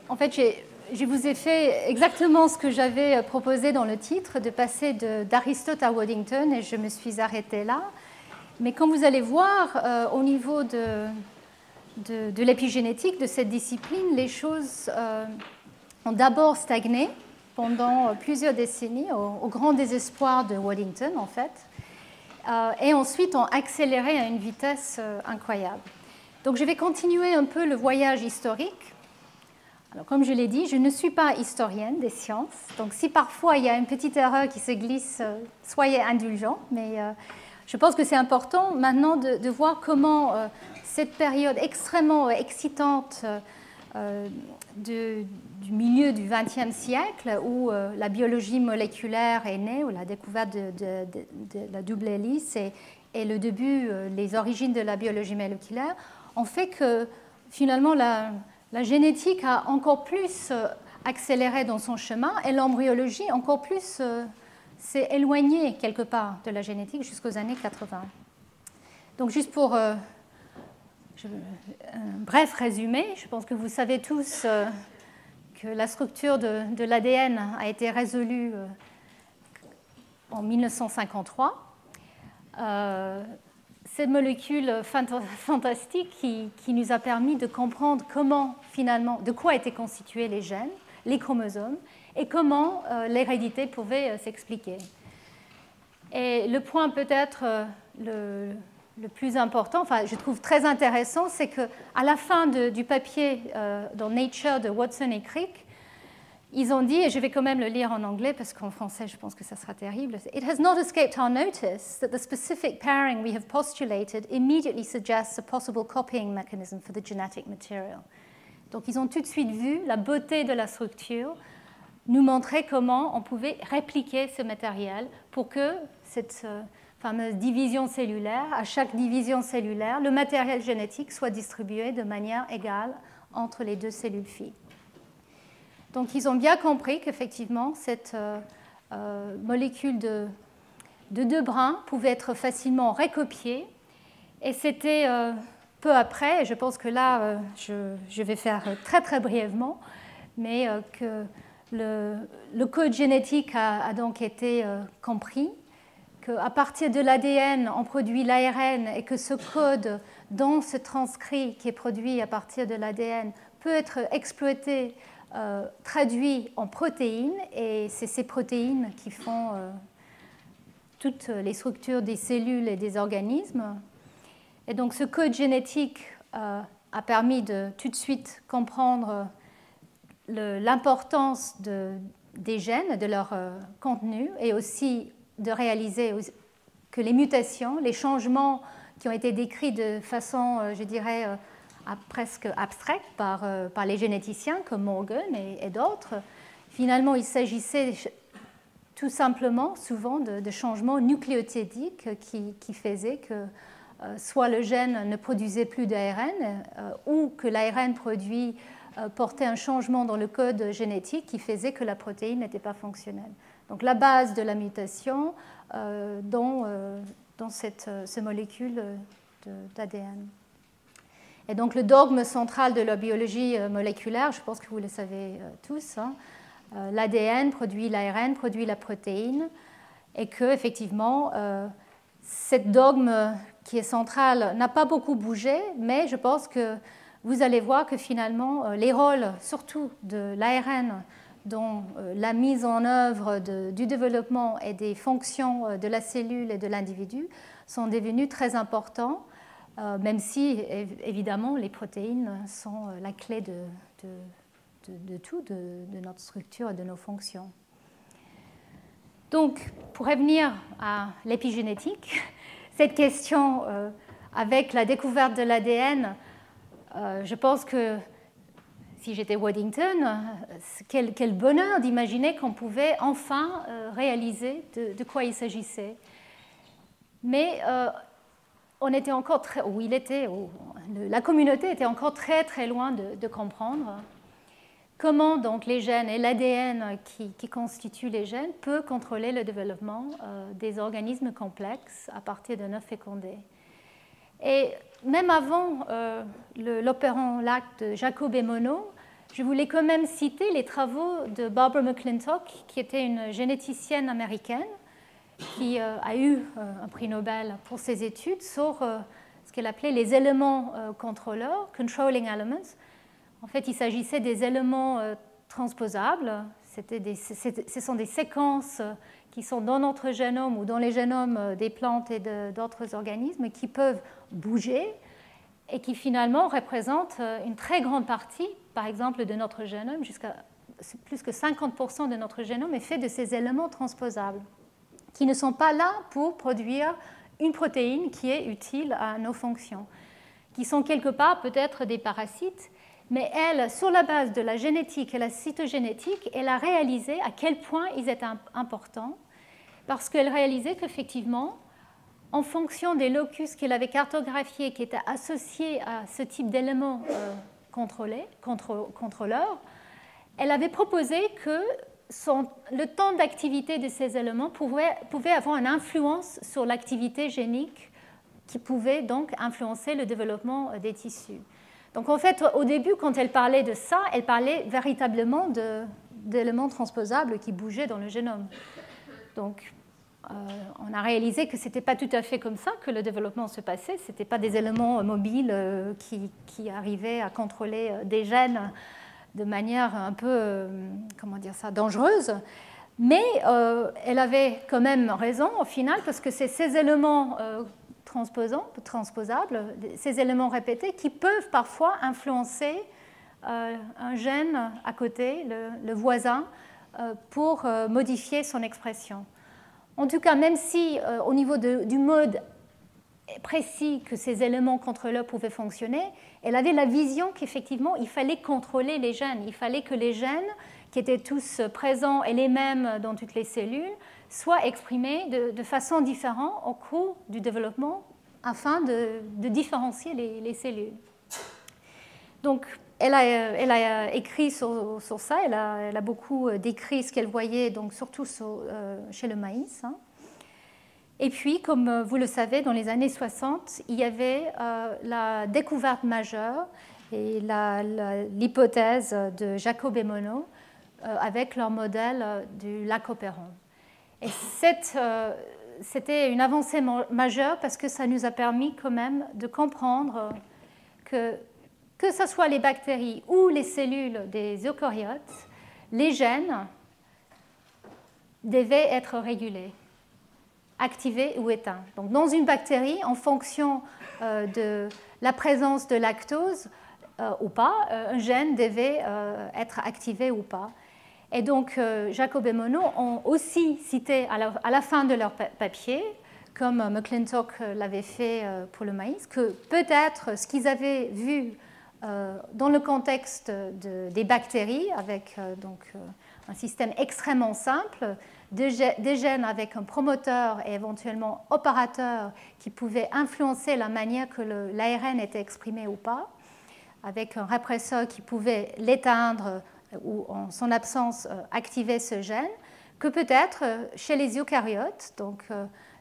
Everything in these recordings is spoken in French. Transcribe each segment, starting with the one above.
En fait, je vous ai fait exactement ce que j'avais proposé dans le titre, de passer d'Aristote à Waddington, et je me suis arrêtée là. Mais comme vous allez voir, au niveau de l'épigénétique de cette discipline, les choses ont d'abord stagné pendant plusieurs décennies, au grand désespoir de Waddington, en fait, et ensuite ont accéléré à une vitesse incroyable. Donc je vais continuer un peu le voyage historique. Alors, comme je l'ai dit, je ne suis pas historienne des sciences, donc si parfois il y a une petite erreur qui se glisse, soyez indulgents, mais je pense que c'est important maintenant de voir comment cette période extrêmement excitante du milieu du XXe siècle, où la biologie moléculaire est née, où la découverte de la double hélice et le début, les origines de la biologie moléculaire, ont fait que finalement la génétique a encore plus accéléré dans son chemin et l'embryologie encore plus s'est éloignée quelque part de la génétique jusqu'aux années 80. Donc juste pour un bref résumé, je pense que vous savez tous que la structure de l'ADN a été résolue en 1953. Cette molécule fantastique qui nous a permis de comprendre comment, finalement, de quoi étaient constitués les gènes, les chromosomes, et comment l'hérédité pouvait s'expliquer. Et le point peut-être le plus important, enfin je trouve très intéressant, c'est qu'à la fin du papier dans Nature de Watson et Crick, ils ont dit, et je vais quand même le lire en anglais parce qu'en français je pense que ça sera terrible, It has not escaped our notice that the specific pairing we have postulated immediately suggests a possible copying mechanism for the genetic material. Donc ils ont tout de suite vu la beauté de la structure, nous montrer comment on pouvait répliquer ce matériel pour que cette fameuse division cellulaire, à chaque division cellulaire, le matériel génétique soit distribué de manière égale entre les deux cellules filles. Donc, ils ont bien compris qu'effectivement, cette molécule de deux brins pouvait être facilement recopiée. Et c'était peu après, et je pense que là, je vais faire très très brièvement, mais que le code génétique a donc été compris, qu'à partir de l'ADN, on produit l'ARN et que ce code dans ce transcrit qui est produit à partir de l'ADN peut être exploité, traduit en protéines, et c'est ces protéines qui font toutes les structures des cellules et des organismes. Et donc ce code génétique a permis de tout de suite comprendre l'importance des gènes, de leur contenu, et aussi de réaliser que les mutations, les changements qui ont été décrits de façon, je dirais, presque abstraite par les généticiens comme Morgan et d'autres, finalement il s'agissait tout simplement souvent de changements nucléotidiques qui faisaient que soit le gène ne produisait plus d'ARN ou que l'ARN produit portait un changement dans le code génétique qui faisait que la protéine n'était pas fonctionnelle. Donc la base de la mutation dans ces molécules d'ADN. Et donc le dogme central de la biologie moléculaire, je pense que vous le savez tous, hein, l'ADN produit l'ARN, produit la protéine, et que effectivement, cet dogme qui est central n'a pas beaucoup bougé, mais je pense que vous allez voir que finalement, les rôles, surtout de l'ARN, dans la mise en œuvre du développement et des fonctions de la cellule et de l'individu, sont devenus très importants, même si, évidemment, les protéines sont la clé de tout, de notre structure et de nos fonctions. Donc, pour revenir à l'épigénétique, cette question, avec la découverte de l'ADN, je pense que si j'étais Waddington, quel bonheur d'imaginer qu'on pouvait enfin réaliser de quoi il s'agissait. Mais on était encore la communauté était encore très très loin de comprendre comment donc les gènes et l'ADN qui constituent les gènes peut contrôler le développement des organismes complexes à partir d'un œuf fécondé. Et même avant l'opérant lac de Jacob et Monod, je voulais quand même citer les travaux de Barbara McClintock, qui était une généticienne américaine, qui a eu un prix Nobel pour ses études sur ce qu'elle appelait les éléments contrôleurs, controlling elements. En fait, il s'agissait des éléments transposables. Ce sont des séquences qui sont dans notre génome ou dans les génomes des plantes et d'autres organismes qui peuvent bouger et qui finalement représentent une très grande partie, par exemple, de notre génome, jusqu'à plus que 50% de notre génome est fait de ces éléments transposables, qui ne sont pas là pour produire une protéine qui est utile à nos fonctions, qui sont quelque part peut-être des parasites, mais elle, sur la base de la génétique et la cytogénétique, elle a réalisé à quel point ils étaient importants, parce qu'elle réalisait qu'effectivement, en fonction des locus qu'elle avait cartographiés, qui étaient associés à ce type d'éléments contrôleurs, elle avait proposé que le temps d'activité de ces éléments pouvait avoir une influence sur l'activité génique qui pouvait donc influencer le développement des tissus. Donc en fait, au début, quand elle parlait de ça, elle parlait véritablement d'éléments transposables qui bougeaient dans le génome. Donc on a réalisé que ce n'était pas tout à fait comme ça que le développement se passait. Ce n'étaient pas des éléments mobiles qui arrivaient à contrôler des gènes de manière un peu, dangereuse. Mais elle avait quand même raison au final, parce que c'est ces éléments transposables, ces éléments répétés, qui peuvent parfois influencer un gène à côté, le voisin, pour modifier son expression. En tout cas, même si au niveau du mode précis que ces éléments contrôleurs pouvaient fonctionner, elle avait la vision qu'effectivement, il fallait contrôler les gènes. Il fallait que les gènes, qui étaient tous présents et les mêmes dans toutes les cellules, soient exprimés de façon différente au cours du développement afin de différencier les cellules. Donc, elle a écrit sur ça, elle a beaucoup décrit ce qu'elle voyait, donc surtout chez le maïs. Et puis, comme vous le savez, dans les années 60, il y avait la découverte majeure et l'hypothèse de Jacob et Monod avec leur modèle du lac Operon. Et c'était une avancée majeure parce que ça nous a permis quand même de comprendre que ce soit les bactéries ou les cellules des eucaryotes, les gènes devaient être régulés, activés ou éteints. Donc, dans une bactérie, en fonction de la présence de lactose ou pas, un gène devait être activé ou pas. Et donc, Jacob et Monod ont aussi cité à la fin de leur papier, comme McClintock l'avait fait pour le maïs, que peut-être ce qu'ils avaient vu dans le contexte des bactéries, avec un système extrêmement simple, des gènes avec un promoteur et éventuellement opérateur qui pouvaient influencer la manière que l'ARN était exprimé ou pas, avec un répresseur qui pouvait l'éteindre ou en son absence activer ce gène, que peut-être chez les eucaryotes, donc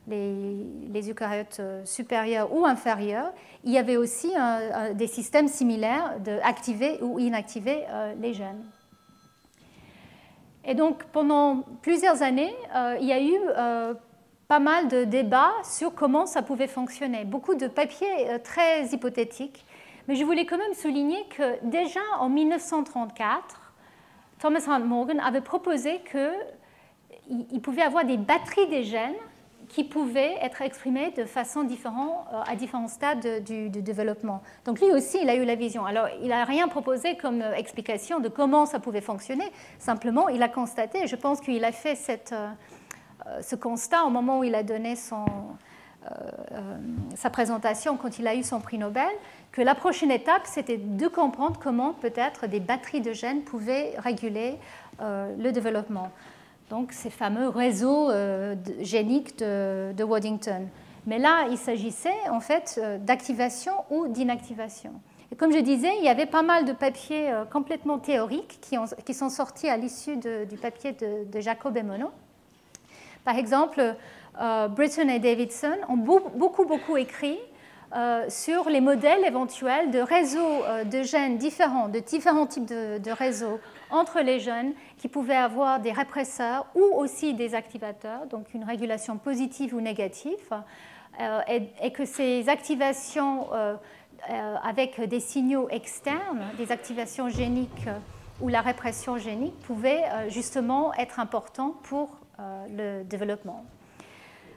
les eucaryotes supérieurs ou inférieurs, il y avait aussi des systèmes similaires d'activer ou inactiver les gènes. Et donc, pendant plusieurs années, il y a eu pas mal de débats sur comment ça pouvait fonctionner. Beaucoup de papiers très hypothétiques. Mais je voulais quand même souligner que déjà en 1934, Thomas Hunt Morgan avait proposé qu'il pouvait avoir des batteries des gènes qui pouvaient être exprimés de façon différente à différents stades du développement. Donc lui aussi, il a eu la vision. Alors, il n'a rien proposé comme explication de comment ça pouvait fonctionner. Simplement, il a constaté, et je pense qu'il a fait ce constat au moment où il a donné sa présentation, quand il a eu son prix Nobel, que la prochaine étape, c'était de comprendre comment peut-être des batteries de gènes pouvaient réguler le développement. Donc ces fameux réseaux géniques de Waddington. Mais là, il s'agissait en fait d'activation ou d'inactivation. Et comme je disais, il y avait pas mal de papiers complètement théoriques qui sont sortis à l'issue du papier de Jacob et Monod. Par exemple, Britton et Davidson ont beaucoup écrit sur les modèles éventuels de réseaux de gènes différents, de différents types de réseaux entre les gènes qui pouvaient avoir des répresseurs ou aussi des activateurs, donc une régulation positive ou négative, et que ces activations avec des signaux externes, des activations géniques ou la répression génique pouvaient justement être importants pour le développement.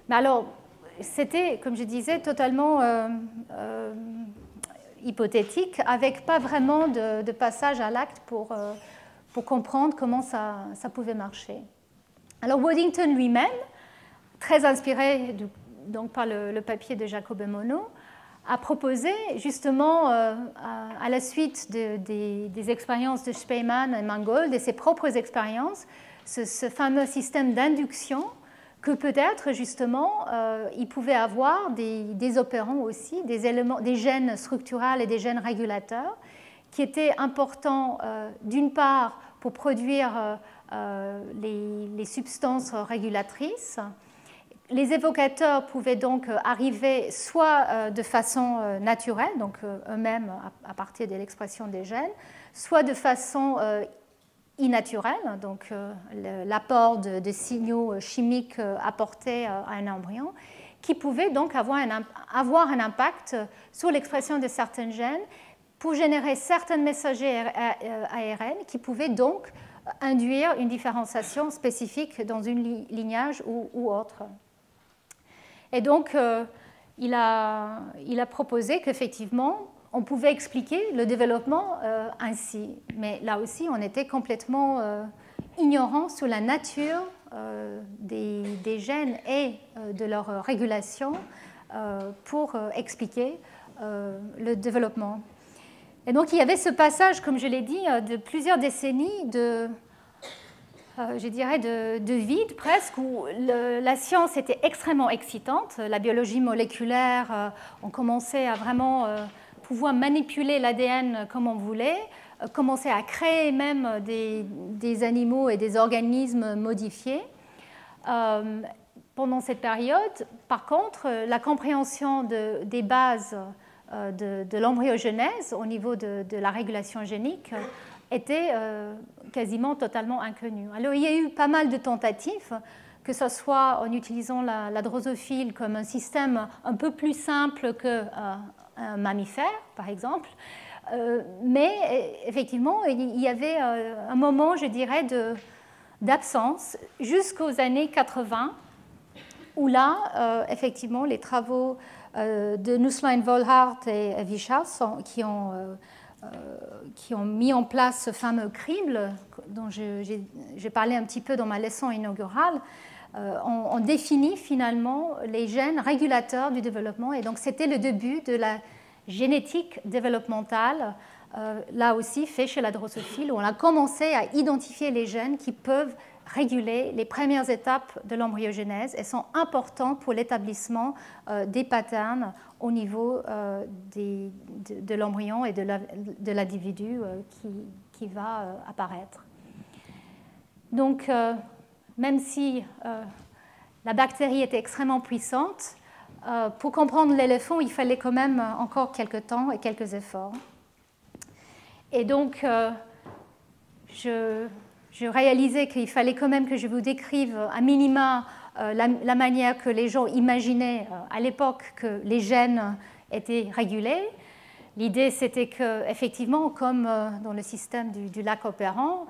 Mais alors, c'était, comme je disais, totalement hypothétique, avec pas vraiment de passage à l'acte pour comprendre comment ça pouvait marcher. Alors Waddington lui-même, très inspiré donc par le papier de Jacob et Monod, a proposé justement, à la suite des expériences de Spemann et Mangold et ses propres expériences, ce fameux système d'induction que peut-être justement il pouvait avoir des opérants aussi, des éléments, des gènes structurels et des gènes régulateurs qui étaient importants d'une part pour produire les substances régulatrices. Les évocateurs pouvaient donc arriver soit de façon naturelle, donc eux-mêmes à partir de l'expression des gènes, soit de façon innaturelle, donc l'apport de signaux chimiques apportés à un embryon, qui pouvaient donc avoir un impact sur l'expression de certains gènes pour générer certains messagers ARN qui pouvaient donc induire une différenciation spécifique dans une lignage ou autre. Et donc, il a proposé qu'effectivement, on pouvait expliquer le développement ainsi. Mais là aussi, on était complètement ignorant sur la nature des gènes et de leur régulation pour expliquer le développement. Et donc, il y avait ce passage, comme je l'ai dit, de plusieurs décennies je dirais de vide presque, où la science était extrêmement excitante. La biologie moléculaire, on commençait à vraiment pouvoir manipuler l'ADN comme on voulait, commencer à créer même des animaux et des organismes modifiés. Pendant cette période, par contre, la compréhension des bases de l'embryogenèse au niveau de la régulation génique était quasiment totalement inconnue. Alors, il y a eu pas mal de tentatives, que ce soit en utilisant la drosophile comme un système un peu plus simple qu'un mammifère, par exemple. Mais effectivement, il y avait un moment, je dirais, d'absence jusqu'aux années 80, où là, effectivement, les travaux de Nusslein, Volhard et Wichart qui ont mis en place ce fameux crible dont j'ai parlé un petit peu dans ma leçon inaugurale, ont défini finalement les gènes régulateurs du développement. Et donc, c'était le début de la génétique développementale, là aussi fait chez la drosophile, où on a commencé à identifier les gènes qui peuvent réguler les premières étapes de l'embryogenèse et sont importants pour l'établissement des patterns au niveau de l'embryon et de l'individu qui va apparaître. Donc, même si la bactérie était extrêmement puissante, pour comprendre l'éléphant, il fallait quand même encore quelques temps et quelques efforts. Et donc, je réalisais qu'il fallait quand même que je vous décrive à minima la manière que les gens imaginaient à l'époque que les gènes étaient régulés. L'idée, c'était qu'effectivement, comme dans le système du lac opérant,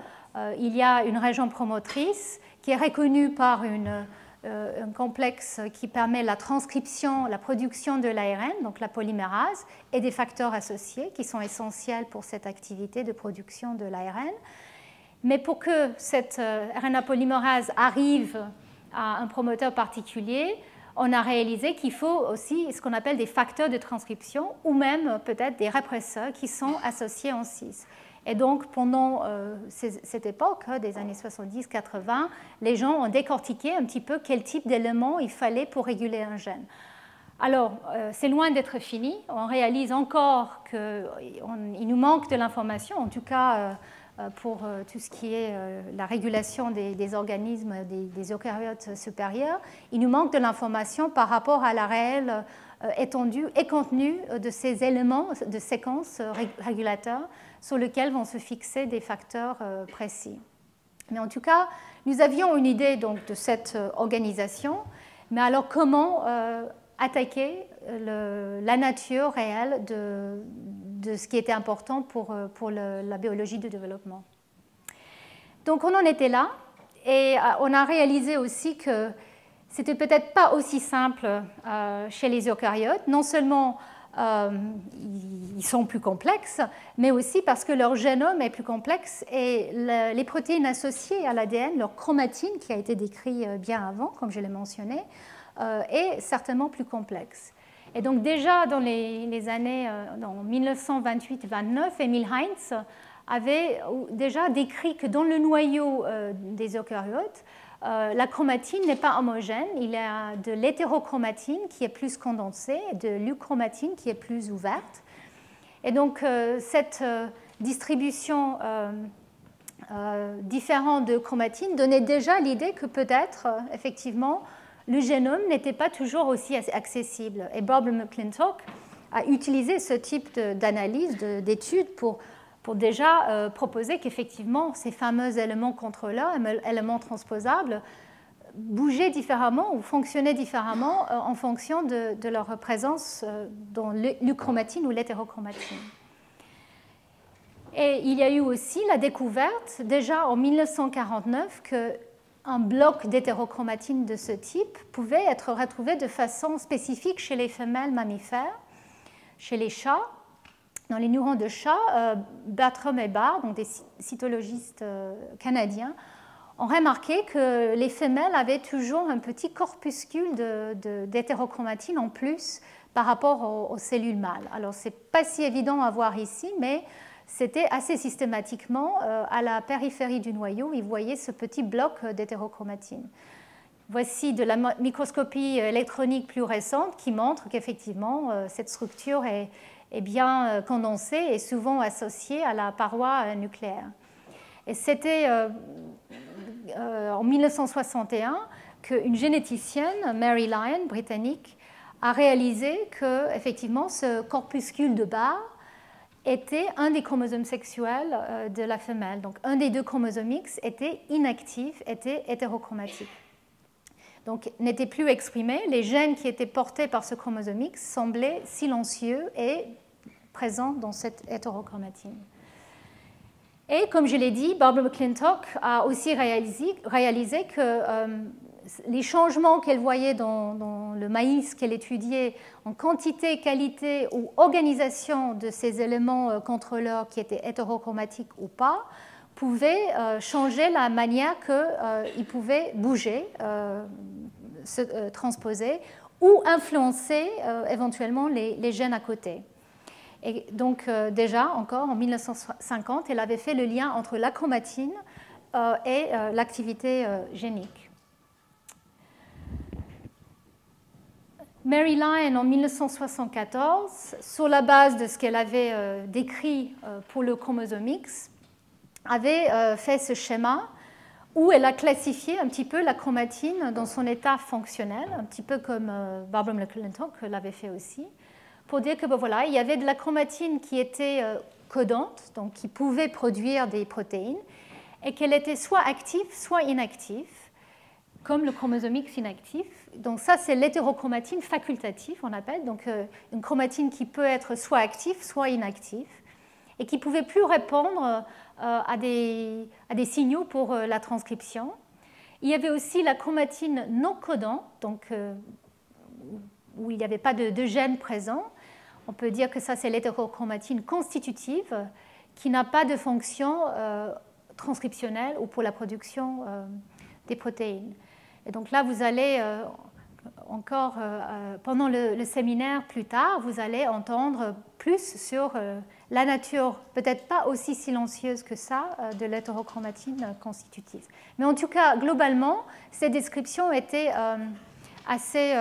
il y a une région promotrice qui est reconnue par un complexe qui permet la transcription, la production de l'ARN, donc la polymérase, et des facteurs associés qui sont essentiels pour cette activité de production de l'ARN. Mais pour que cette RNA polymérase arrive à un promoteur particulier, on a réalisé qu'il faut aussi ce qu'on appelle des facteurs de transcription ou même peut-être des répresseurs qui sont associés en cis. Et donc, pendant cette époque, des années 70-80, les gens ont décortiqué un petit peu quel type d'éléments il fallait pour réguler un gène. Alors, c'est loin d'être fini. On réalise encore qu'il nous manque de l'information, en tout cas pour tout ce qui est la régulation des organismes des eucaryotes supérieurs. Il nous manque de l'information par rapport à la réelle étendue et contenue de ces éléments de séquences régulateurs sur lesquels vont se fixer des facteurs précis. Mais en tout cas, nous avions une idée donc, de cette organisation, mais alors comment attaquer la nature réelle de ce qui était important pour la biologie du développement. Donc on en était là, et on a réalisé aussi que c'était peut-être pas aussi simple chez les eucaryotes. Non seulement ils sont plus complexes, mais aussi parce que leur génome est plus complexe et les protéines associées à l'ADN, leur chromatine, qui a été décrit bien avant, comme je l'ai mentionné, est certainement plus complexe. Et donc déjà dans les années 1928-29, Emil Heinz avait déjà décrit que dans le noyau des eucaryotes, la chromatine n'est pas homogène, il y a de l'hétérochromatine qui est plus condensée et de l'euchromatine qui est plus ouverte. Et donc cette distribution différente de chromatine donnait déjà l'idée que peut-être, effectivement, le génome n'était pas toujours aussi accessible. Et Barbara McClintock a utilisé ce type d'analyse, d'études pour déjà proposer qu'effectivement ces fameux éléments contrôleurs, éléments transposables, bougeaient différemment ou fonctionnaient différemment en fonction de leur présence dans l'euchromatine ou l'hétérochromatine. Et il y a eu aussi la découverte, déjà en 1949, qu'un bloc d'hétérochromatine de ce type pouvait être retrouvé de façon spécifique chez les femelles mammifères, chez les chats. Dans les neurones de chat, Bertram et Barr, donc des cytologistes canadiens, ont remarqué que les femelles avaient toujours un petit corpuscule d'hétérochromatine en plus par rapport aux cellules mâles. Alors, ce n'est pas si évident à voir ici, mais c'était assez systématiquement à la périphérie du noyau, ils voyaient ce petit bloc d'hétérochromatine. Voici de la microscopie électronique plus récente qui montre qu'effectivement, cette structure est bien condensée et souvent associée à la paroi nucléaire. Et c'était en 1961 qu'une généticienne, Mary Lyon, britannique, a réalisé que effectivement ce corpuscule de Barr était un des chromosomes sexuels de la femelle. Donc un des deux chromosomes X était inactif, était hétérochromatique. Donc n'était plus exprimé. Les gènes qui étaient portés par ce chromosome X semblaient silencieux et présents dans cette hétérochromatine. Et comme je l'ai dit, Barbara McClintock a aussi réalisé que les changements qu'elle voyait dans le maïs qu'elle étudiait en quantité, qualité ou organisation de ces éléments contrôleurs qui étaient hétérochromatiques ou pas, pouvaient changer la manière qu'ils pouvaient bouger, se transposer ou influencer éventuellement les gènes à côté. Et donc déjà, encore en 1950, elle avait fait le lien entre la chromatine et l'activité génique. Mary Lyon, en 1974, sur la base de ce qu'elle avait décrit pour le chromosome X, avait fait ce schéma où elle a classifié un petit peu la chromatine dans son état fonctionnel, un petit peu comme Barbara McClintock l'avait fait aussi, pour dire que voilà, il y avait de la chromatine qui était codante, donc qui pouvait produire des protéines, et qu'elle était soit active, soit inactive, comme le chromosome X inactif. Donc ça, c'est l'hétérochromatine facultative, on appelle, donc une chromatine qui peut être soit active, soit inactive, et qui ne pouvait plus répondre à des signaux pour la transcription. Il y avait aussi la chromatine non codante, donc où il n'y avait pas de gène présent. On peut dire que ça, c'est l'hétérochromatine constitutive, qui n'a pas de fonction transcriptionnelle ou pour la production des protéines. Et donc là, vous allez encore, pendant le séminaire plus tard, vous allez entendre plus sur la nature, peut-être pas aussi silencieuse que ça, de l'hétérochromatine constitutive. Mais en tout cas, globalement, ces descriptions étaient assez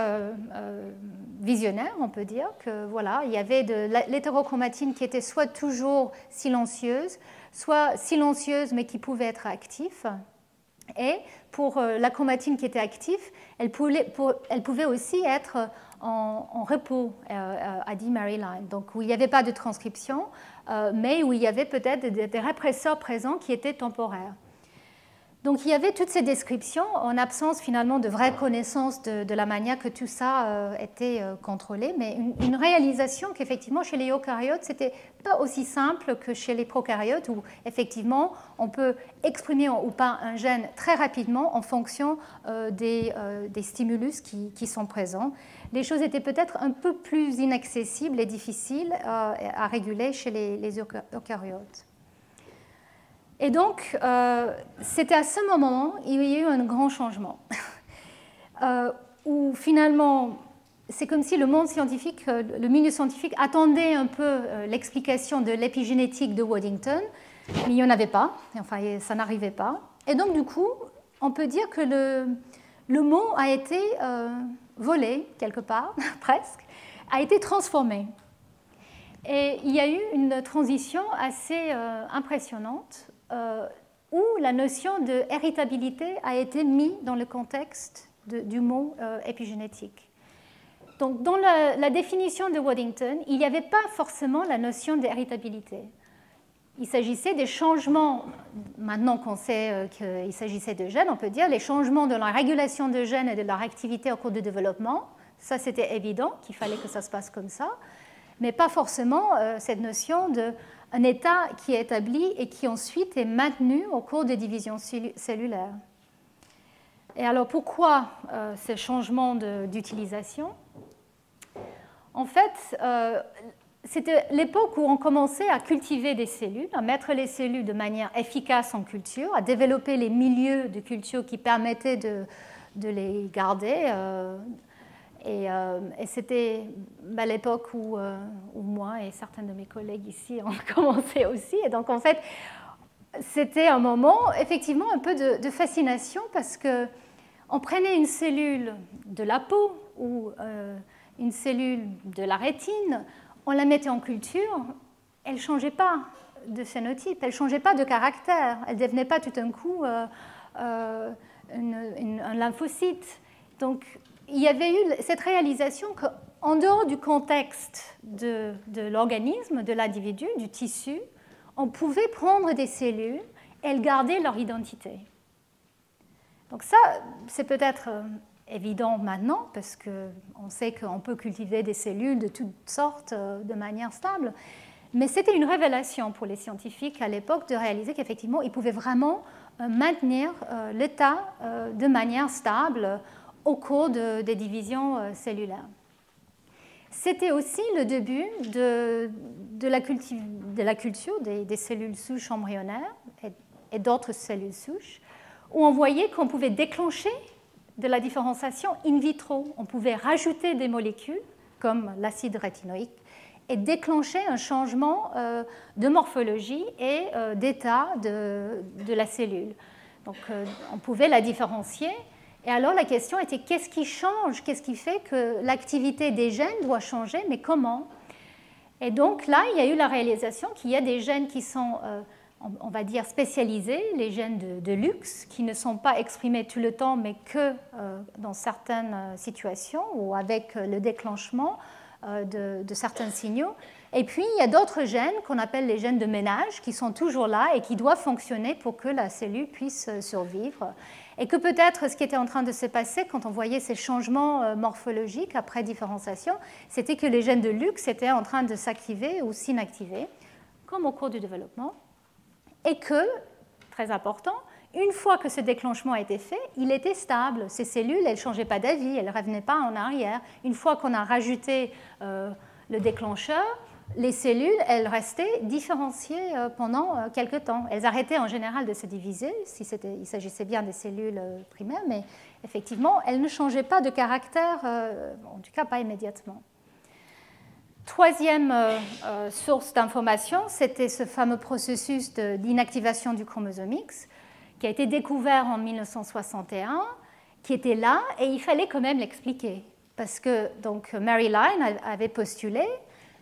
visionnaires, on peut dire, que voilà, il y avait de l'hétérochromatine qui était soit toujours silencieuse, soit silencieuse mais qui pouvait être active. Et pour la chromatine qui était active, elle pouvait aussi être en repos, a dit Maryline. Donc où il n'y avait pas de transcription, mais où il y avait peut-être des répresseurs présents qui étaient temporaires. Donc il y avait toutes ces descriptions en absence finalement de vraie connaissance de la manière que tout ça était contrôlé, mais une réalisation qu'effectivement chez les eucaryotes, ce n'était pas aussi simple que chez les prokaryotes où effectivement on peut exprimer ou pas un gène très rapidement en fonction des stimulus qui sont présents. Les choses étaient peut-être un peu plus inaccessibles et difficiles à réguler chez les eucaryotes. Et donc, c'était à ce moment il y a eu un grand changement, où finalement, c'est comme si le monde scientifique, le milieu scientifique attendait un peu l'explication de l'épigénétique de Waddington, mais il n'y en avait pas, enfin, ça n'arrivait pas. Et donc, du coup, on peut dire que le mot a été volé, quelque part, presque, a été transformé. Et il y a eu une transition assez impressionnante, où la notion de héritabilité a été mise dans le contexte du mot épigénétique. Donc, dans la définition de Waddington, il n'y avait pas forcément la notion d'héritabilité. Il s'agissait des changements, maintenant qu'on sait qu'il s'agissait de gènes, on peut dire les changements de la régulation de gènes et de leur activité au cours du développement. Ça, c'était évident qu'il fallait que ça se passe comme ça, mais pas forcément cette notion d'un état qui est établi et qui ensuite est maintenu au cours des divisions cellulaires. Et alors pourquoi ces changements d'utilisation? En fait, c'était l'époque où on commençait à cultiver des cellules, à mettre les cellules de manière efficace en culture, à développer les milieux de culture qui permettaient de les garder. Et c'était l'époque où moi et certains de mes collègues ici ont commencé aussi. Et donc, en fait, c'était un moment, effectivement, un peu de fascination parce qu'on prenait une cellule de la peau ou une cellule de la rétine, on la mettait en culture, elle ne changeait pas de phénotype, elle ne changeait pas de caractère, elle ne devenait pas tout d'un coup un lymphocyte. Donc, il y avait eu cette réalisation qu'en dehors du contexte de l'organisme, de l'individu, du tissu, on pouvait prendre des cellules et elles garder leur identité. Donc ça, c'est peut-être évident maintenant, parce qu'on sait qu'on peut cultiver des cellules de toutes sortes de manière stable, mais c'était une révélation pour les scientifiques à l'époque de réaliser qu'effectivement, ils pouvaient vraiment maintenir l'état de manière stable au cours des divisions cellulaires. C'était aussi le début de la culture des cellules souches embryonnaires et d'autres cellules souches, où on voyait qu'on pouvait déclencher de la différenciation in vitro. On pouvait rajouter des molécules, comme l'acide rétinoïque, et déclencher un changement de morphologie et d'état de la cellule. Donc, on pouvait la différencier. Et alors, la question était qu'est-ce qui change? Qu'est-ce qui fait que l'activité des gènes doit changer? Mais comment? Et donc, là, il y a eu la réalisation qu'il y a des gènes qui sont, on va dire, spécialisés, les gènes de Lux, qui ne sont pas exprimés tout le temps, mais que dans certaines situations ou avec le déclenchement de certains signaux. Et puis, il y a d'autres gènes qu'on appelle les gènes de ménage qui sont toujours là et qui doivent fonctionner pour que la cellule puisse survivre. Et que peut-être ce qui était en train de se passer quand on voyait ces changements morphologiques après différenciation, c'était que les gènes de Lux étaient en train de s'activer ou s'inactiver, comme au cours du développement. Et que, très important, une fois que ce déclenchement a été fait, il était stable. Ces cellules, elles ne changeaient pas d'avis, elles ne revenaient pas en arrière. Une fois qu'on a rajouté le déclencheur, les cellules, elles restaient différenciées pendant quelques temps. Elles arrêtaient en général de se diviser, il s'agissait bien des cellules primaires, mais effectivement, elles ne changeaient pas de caractère, en tout cas pas immédiatement. Troisième source d'information, c'était ce fameux processus d'inactivation du chromosome X, qui a été découvert en 1961, qui était là, et il fallait quand même l'expliquer. Parce que donc, Maryline avait postulé,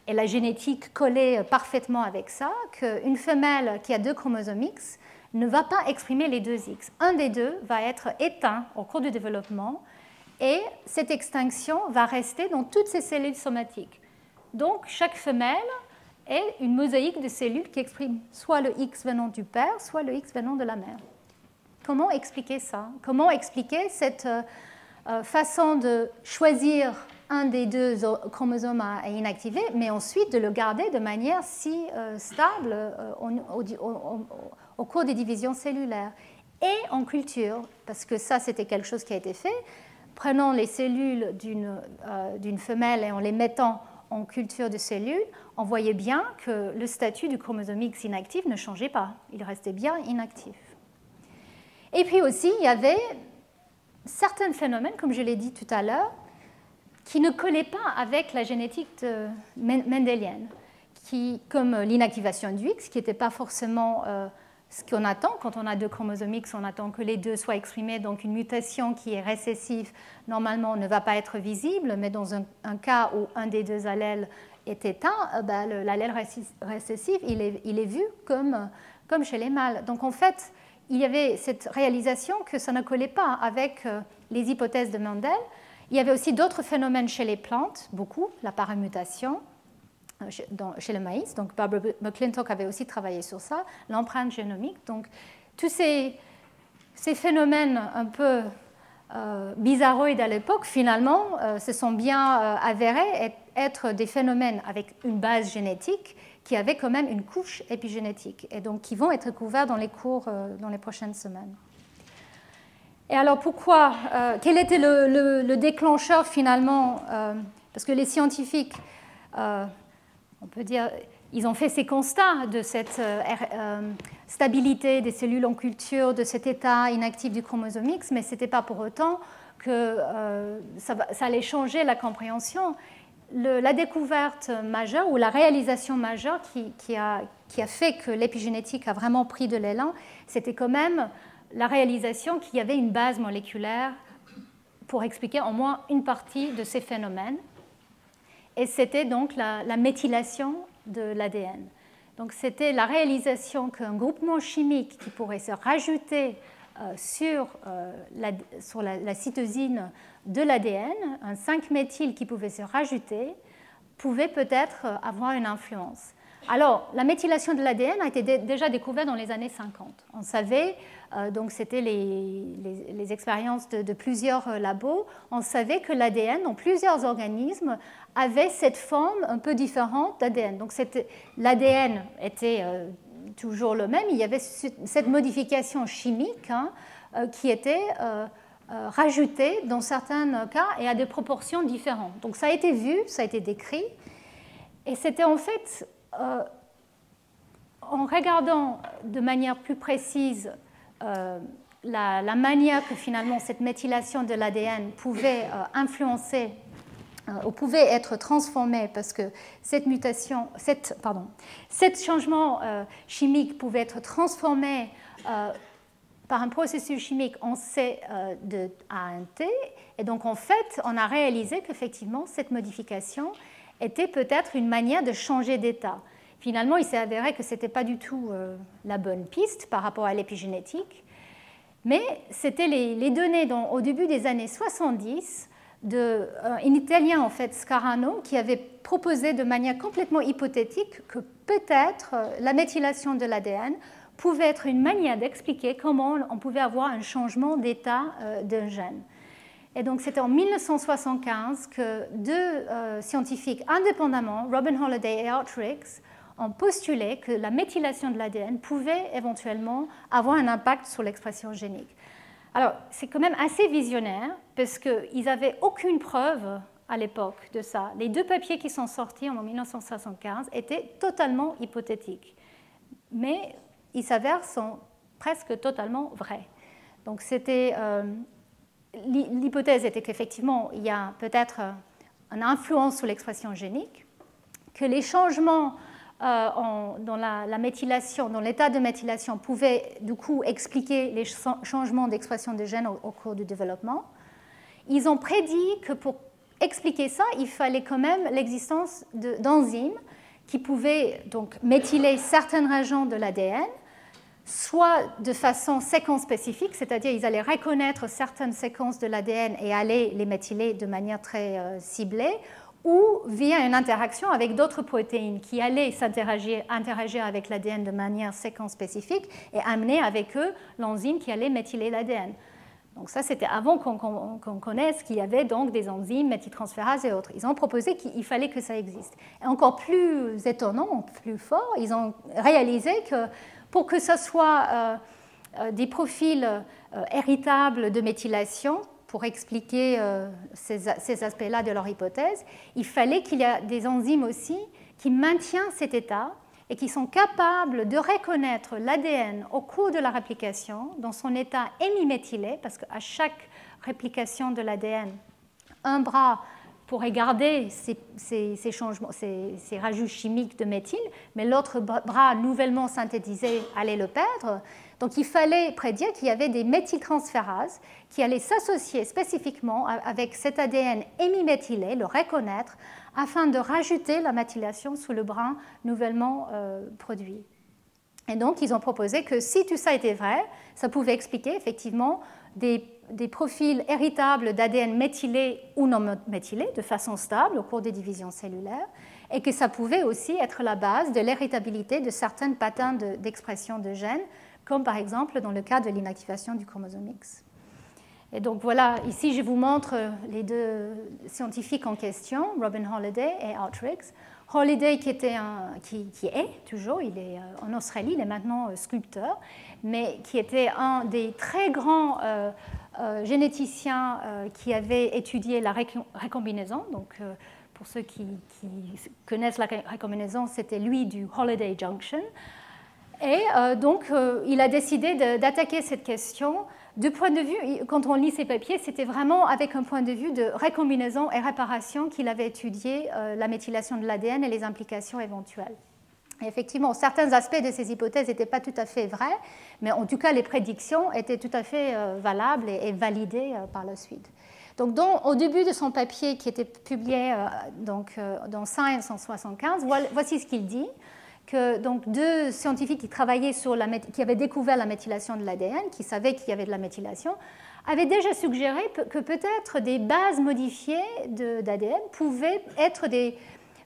et la génétique collait parfaitement avec ça, qu'une femelle qui a 2 chromosomes X ne va pas exprimer les 2 X. Un des deux va être éteint au cours du développement, et cette extinction va rester dans toutes ces cellules somatiques. Donc, chaque femelle est une mosaïque de cellules qui expriment soit le X venant du père, soit le X venant de la mère. Comment expliquer ça? Comment expliquer cette façon de choisir un des deux chromosomes à inactiver, mais ensuite de le garder de manière si stable au cours des divisions cellulaires? Et en culture, parce que ça, c'était quelque chose qui a été fait, prenant les cellules d'une femelle et en les mettant en culture de cellules, on voyait bien que le statut du chromosome X inactif ne changeait pas. Il restait bien inactif. Et puis aussi, il y avait certains phénomènes, comme je l'ai dit tout à l'heure, qui ne collaient pas avec la génétique mendélienne, comme l'inactivation du X, qui n'était pas forcément ce qu'on attend. Quand on a deux chromosomes X, on attend que les deux soient exprimés. Donc une mutation qui est récessive, normalement, ne va pas être visible, mais dans un cas où un des deux allèles est éteint, l'allèle récessif, il est vu comme chez les mâles. Donc en fait, il y avait cette réalisation que ça ne collait pas avec les hypothèses de Mendel. Il y avait aussi d'autres phénomènes chez les plantes, beaucoup, la paramutation chez le maïs. Donc Barbara McClintock avait aussi travaillé sur ça, l'empreinte génomique. Donc tous ces phénomènes un peu bizarroïdes à l'époque, finalement, se sont bien avérés être des phénomènes avec une base génétique qui avaient quand même une couche épigénétique et donc qui vont être couverts dans les cours dans les prochaines semaines. Et alors pourquoi quel était le déclencheur finalement parce que les scientifiques, on peut dire, ils ont fait ces constats de cette stabilité des cellules en culture, de cet état inactif du chromosome X, mais ce n'était pas pour autant que ça allait changer la compréhension. La découverte majeure ou la réalisation majeure qui a fait que l'épigénétique a vraiment pris de l'élan, c'était quand même la réalisation qu'il y avait une base moléculaire pour expliquer au moins une partie de ces phénomènes. Et c'était donc la méthylation de l'ADN. Donc c'était la réalisation qu'un groupement chimique qui pourrait se rajouter sur la cytosine de l'ADN, un 5-méthyl qui pouvait se rajouter, pouvait peut-être avoir une influence. Alors, la méthylation de l'ADN a été déjà découverte dans les années 50. On savait, donc c'était les expériences de plusieurs labos, on savait que l'ADN dans plusieurs organismes avait cette forme un peu différente d'ADN. Donc l'ADN était toujours le même, il y avait cette modification chimique qui était rajoutée dans certains cas et à des proportions différentes. Donc ça a été vu, ça a été décrit, et c'était en fait en regardant de manière plus précise la manière que finalement cette méthylation de l'ADN pouvait influencer ou pouvait être transformée, parce que cet changement chimique pouvait être transformé par un processus chimique en C de A à un T, et donc en fait on a réalisé qu'effectivement cette modification était peut-être une manière de changer d'état. Finalement, il s'est avéré que ce n'était pas du tout la bonne piste par rapport à l'épigénétique, mais c'était les données au début des années 70 d'un Italien, en fait, Scarano, qui avait proposé de manière complètement hypothétique que peut-être la méthylation de l'ADN pouvait être une manière d'expliquer comment on pouvait avoir un changement d'état d'un gène. Et donc, c'était en 1975 que deux scientifiques indépendamment, Robin Holliday et Art Riggs, ont postulé que la méthylation de l'ADN pouvait éventuellement avoir un impact sur l'expression génique. Alors, c'est quand même assez visionnaire, parce qu'ils n'avaient aucune preuve à l'époque de ça. Les deux papiers qui sont sortis en 1975 étaient totalement hypothétiques, mais ils s'avèrent sont presque totalement vrais. Donc, l'hypothèse était qu'effectivement, il y a peut-être une influence sur l'expression génique, que les changements dans la méthylation, dans l'état de méthylation, pouvaient du coup expliquer les changements d'expression de gènes au cours du développement. Ils ont prédit que pour expliquer ça, il fallait quand même l'existence d'enzymes qui pouvaient donc méthyler certaines régions de l'ADN soit de façon séquence spécifique, c'est-à-dire ils allaient reconnaître certaines séquences de l'ADN et aller les méthyler de manière très ciblée, ou via une interaction avec d'autres protéines qui allaient interagir avec l'ADN de manière séquence spécifique et amener avec eux l'enzyme qui allait méthyler l'ADN. Donc ça, c'était avant qu'on connaisse qu'il y avait donc des enzymes, méthyltransférases et autres. Ils ont proposé qu'il fallait que ça existe. Et encore plus étonnant, plus fort, ils ont réalisé que pour que ce soit des profils héritables de méthylation, pour expliquer ces aspects-là de leur hypothèse, il fallait qu'il y ait des enzymes aussi qui maintiennent cet état et qui sont capables de reconnaître l'ADN au cours de la réplication dans son état hémiméthylé, parce qu'à chaque réplication de l'ADN, un bras pourrait garder ces changements, ces rajouts chimiques de méthyle, mais l'autre bras nouvellement synthétisé allait le perdre. Donc il fallait prédire qu'il y avait des méthyltransférases qui allaient s'associer spécifiquement avec cet ADN hémiméthylé, le reconnaître, afin de rajouter la méthylation sous le brin nouvellement produit. Et donc ils ont proposé que si tout ça était vrai, ça pouvait expliquer effectivement des profils héritables d'ADN méthylé ou non méthylé de façon stable au cours des divisions cellulaires, et que ça pouvait aussi être la base de l'héritabilité de certaines patterns d'expression de gènes, comme par exemple dans le cas de l'inactivation du chromosome X. Et donc voilà, ici je vous montre les deux scientifiques en question, Robin Holliday et Art Riggs. Holliday qui est toujours, il est en Australie, il est maintenant sculpteur, mais qui était un des très grands généticiens qui avait étudié la recombinaison. Donc pour ceux qui connaissent la recombinaison, c'était lui du Holliday Junction. Et donc, il a décidé d'attaquer cette question du point de vue, quand on lit ses papiers, c'était vraiment avec un point de vue de recombinaison et réparation qu'il avait étudié la méthylation de l'ADN et les implications éventuelles. Et effectivement, certains aspects de ces hypothèses n'étaient pas tout à fait vrais, mais en tout cas, les prédictions étaient tout à fait valables et validées par la suite. Donc, au début de son papier qui était publié dans Science en 1975, voici ce qu'il dit. Que donc, deux scientifiques qui travaillaient qui avaient découvert la méthylation de l'ADN, qui savaient qu'il y avait de la méthylation, avaient déjà suggéré que peut-être des bases modifiées d'ADN pouvaient être des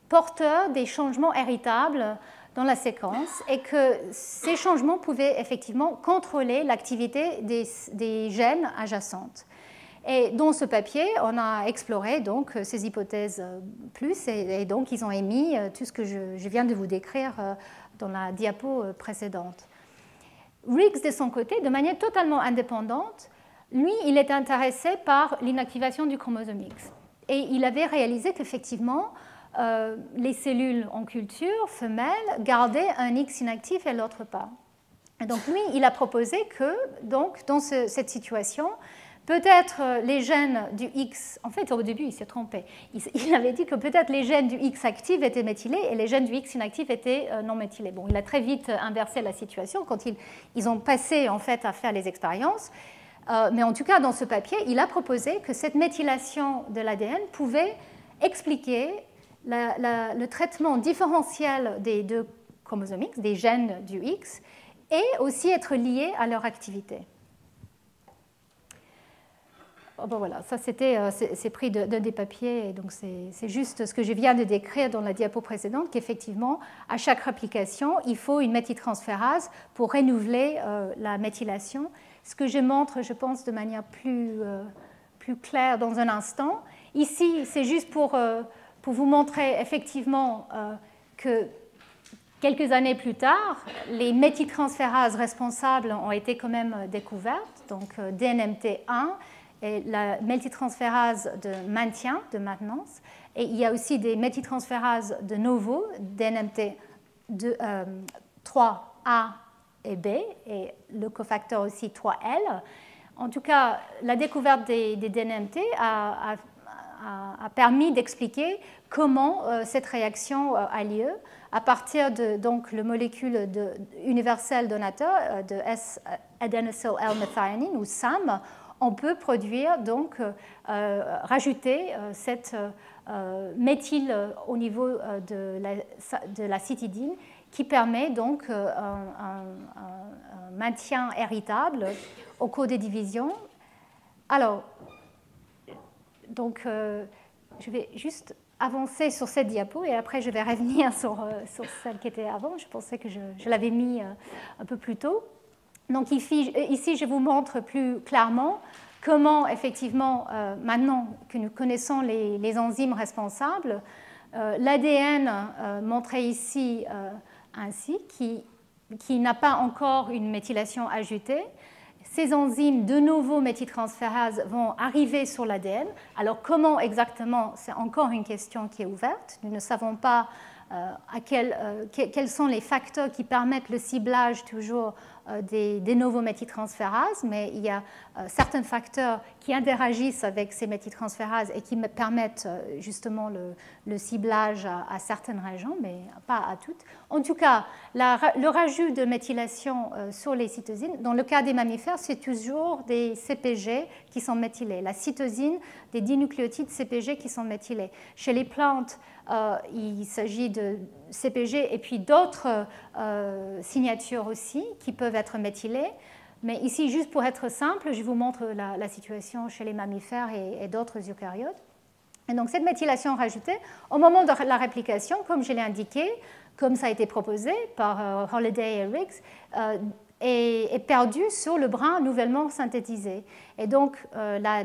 porteurs des changements héritables dans la séquence et que ces changements pouvaient effectivement contrôler l'activité des gènes adjacentes. Et dans ce papier, on a exploré donc ces hypothèses plus, et donc ils ont émis tout ce que je viens de vous décrire dans la diapo précédente. Riggs, de son côté, de manière totalement indépendante, lui, il était intéressé par l'inactivation du chromosome X. Et il avait réalisé qu'effectivement, les cellules en culture femelles gardaient un X inactif et l'autre pas. Et donc lui, il a proposé que, donc, dans cette situation, peut-être les gènes du X, en fait au début il s'est trompé, il avait dit que peut-être les gènes du X actif étaient méthylés et les gènes du X inactif étaient non méthylés. Bon, il a très vite inversé la situation quand ils ont passé en fait à faire les expériences, mais en tout cas dans ce papier, il a proposé que cette méthylation de l'ADN pouvait expliquer le traitement différentiel des deux chromosomes X, des gènes du X, et aussi être lié à leur activité. Bon, voilà, ça c'est pris d'un des papiers, et donc c'est juste ce que je viens de décrire dans la diapo précédente, qu'effectivement, à chaque réplication, il faut une méthyltransférase pour renouveler la méthylation. Ce que je montre, je pense, de manière plus claire dans un instant. Ici, c'est juste pour vous montrer effectivement que quelques années plus tard, les méthyltransférases responsables ont été quand même découvertes, donc DNMT1, et la méthyltransférase de maintien, de maintenance. Et il y a aussi des méthyltransférases de novo, DNMT 3A et B, et le cofacteur aussi 3L. En tout cas, la découverte des DNMT a permis d'expliquer comment cette réaction a lieu à partir de donc, le molécule universel donateur de S-adenosyl L-methionine, ou SAM, on peut produire, donc, rajouter cette méthyle au niveau de la cytidine qui permet donc un maintien héritable au cours des divisions. Alors, donc, je vais juste avancer sur cette diapo et après je vais revenir sur celle qui était avant. Je pensais que je l'avais mis un peu plus tôt. Donc ici, je vous montre plus clairement comment, effectivement, maintenant que nous connaissons les enzymes responsables, l'ADN montré ici ainsi, qui n'a pas encore une méthylation ajoutée, ces enzymes de nouveau méthyltransférases vont arriver sur l'ADN. Alors comment exactement, c'est encore une question qui est ouverte. Nous ne savons pas quels sont les facteurs qui permettent le ciblage toujours des nouveaux méthyltransférases, mais il y a certains facteurs qui interagissent avec ces méthyltransférases et qui permettent justement le ciblage à certaines régions, mais pas à toutes. En tout cas, le rajout de méthylation sur les cytosines, dans le cas des mammifères, c'est toujours des CPG qui sont méthylés, la cytosine des dinucléotides CPG qui sont méthylés. Chez les plantes, il s'agit de CPG et puis d'autres signatures aussi qui peuvent être méthylées. Mais ici, juste pour être simple, je vous montre la situation chez les mammifères et d'autres eucaryotes. Et donc cette méthylation rajoutée, au moment de la réplication, comme je l'ai indiqué, comme ça a été proposé par Holliday et Riggs, est perdue sur le brin nouvellement synthétisé. Et donc la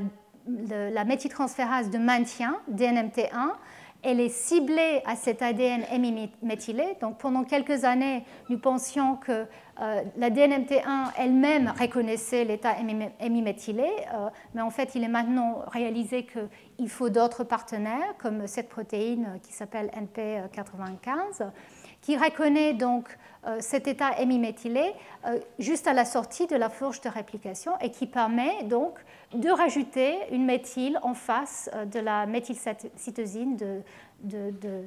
méthyltransférase de maintien, DNMT1, elle est ciblée à cet ADN hémiméthylé. Donc pendant quelques années, nous pensions que la DNMT1 elle-même reconnaissait l'état hémiméthylé, mais en fait, il est maintenant réalisé qu'il faut d'autres partenaires, comme cette protéine qui s'appelle NP95, qui reconnaît donc cet état hémiméthylé juste à la sortie de la fourche de réplication et qui permet donc de rajouter une méthyle en face de la méthylcytosine de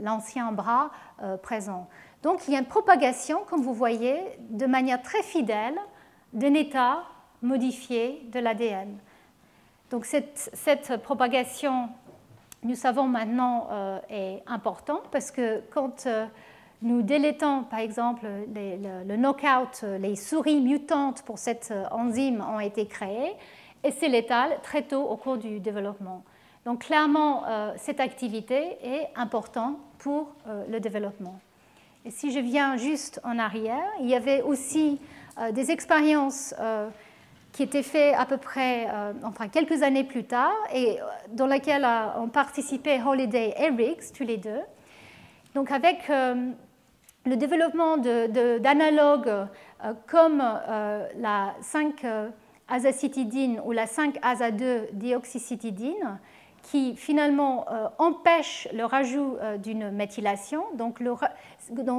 l'ancien bras présent. Donc il y a une propagation, comme vous voyez, de manière très fidèle d'un état modifié de l'ADN. Donc cette propagation, nous savons maintenant, est importante parce que quand nous délétons, par exemple, le knockout, les souris mutantes pour cette enzyme ont été créées et c'est létal très tôt au cours du développement. Donc clairement, cette activité est importante pour le développement. Et si je viens juste en arrière, il y avait aussi des expériences qui étaient faites à peu près, enfin quelques années plus tard, et dans lesquelles ont participé Holliday et Riggs, tous les deux. Donc avec le développement d'analogues comme la 5-azacitidine ou la 5-aza2-déoxycytidine, qui finalement empêche le rajout d'une méthylation. Donc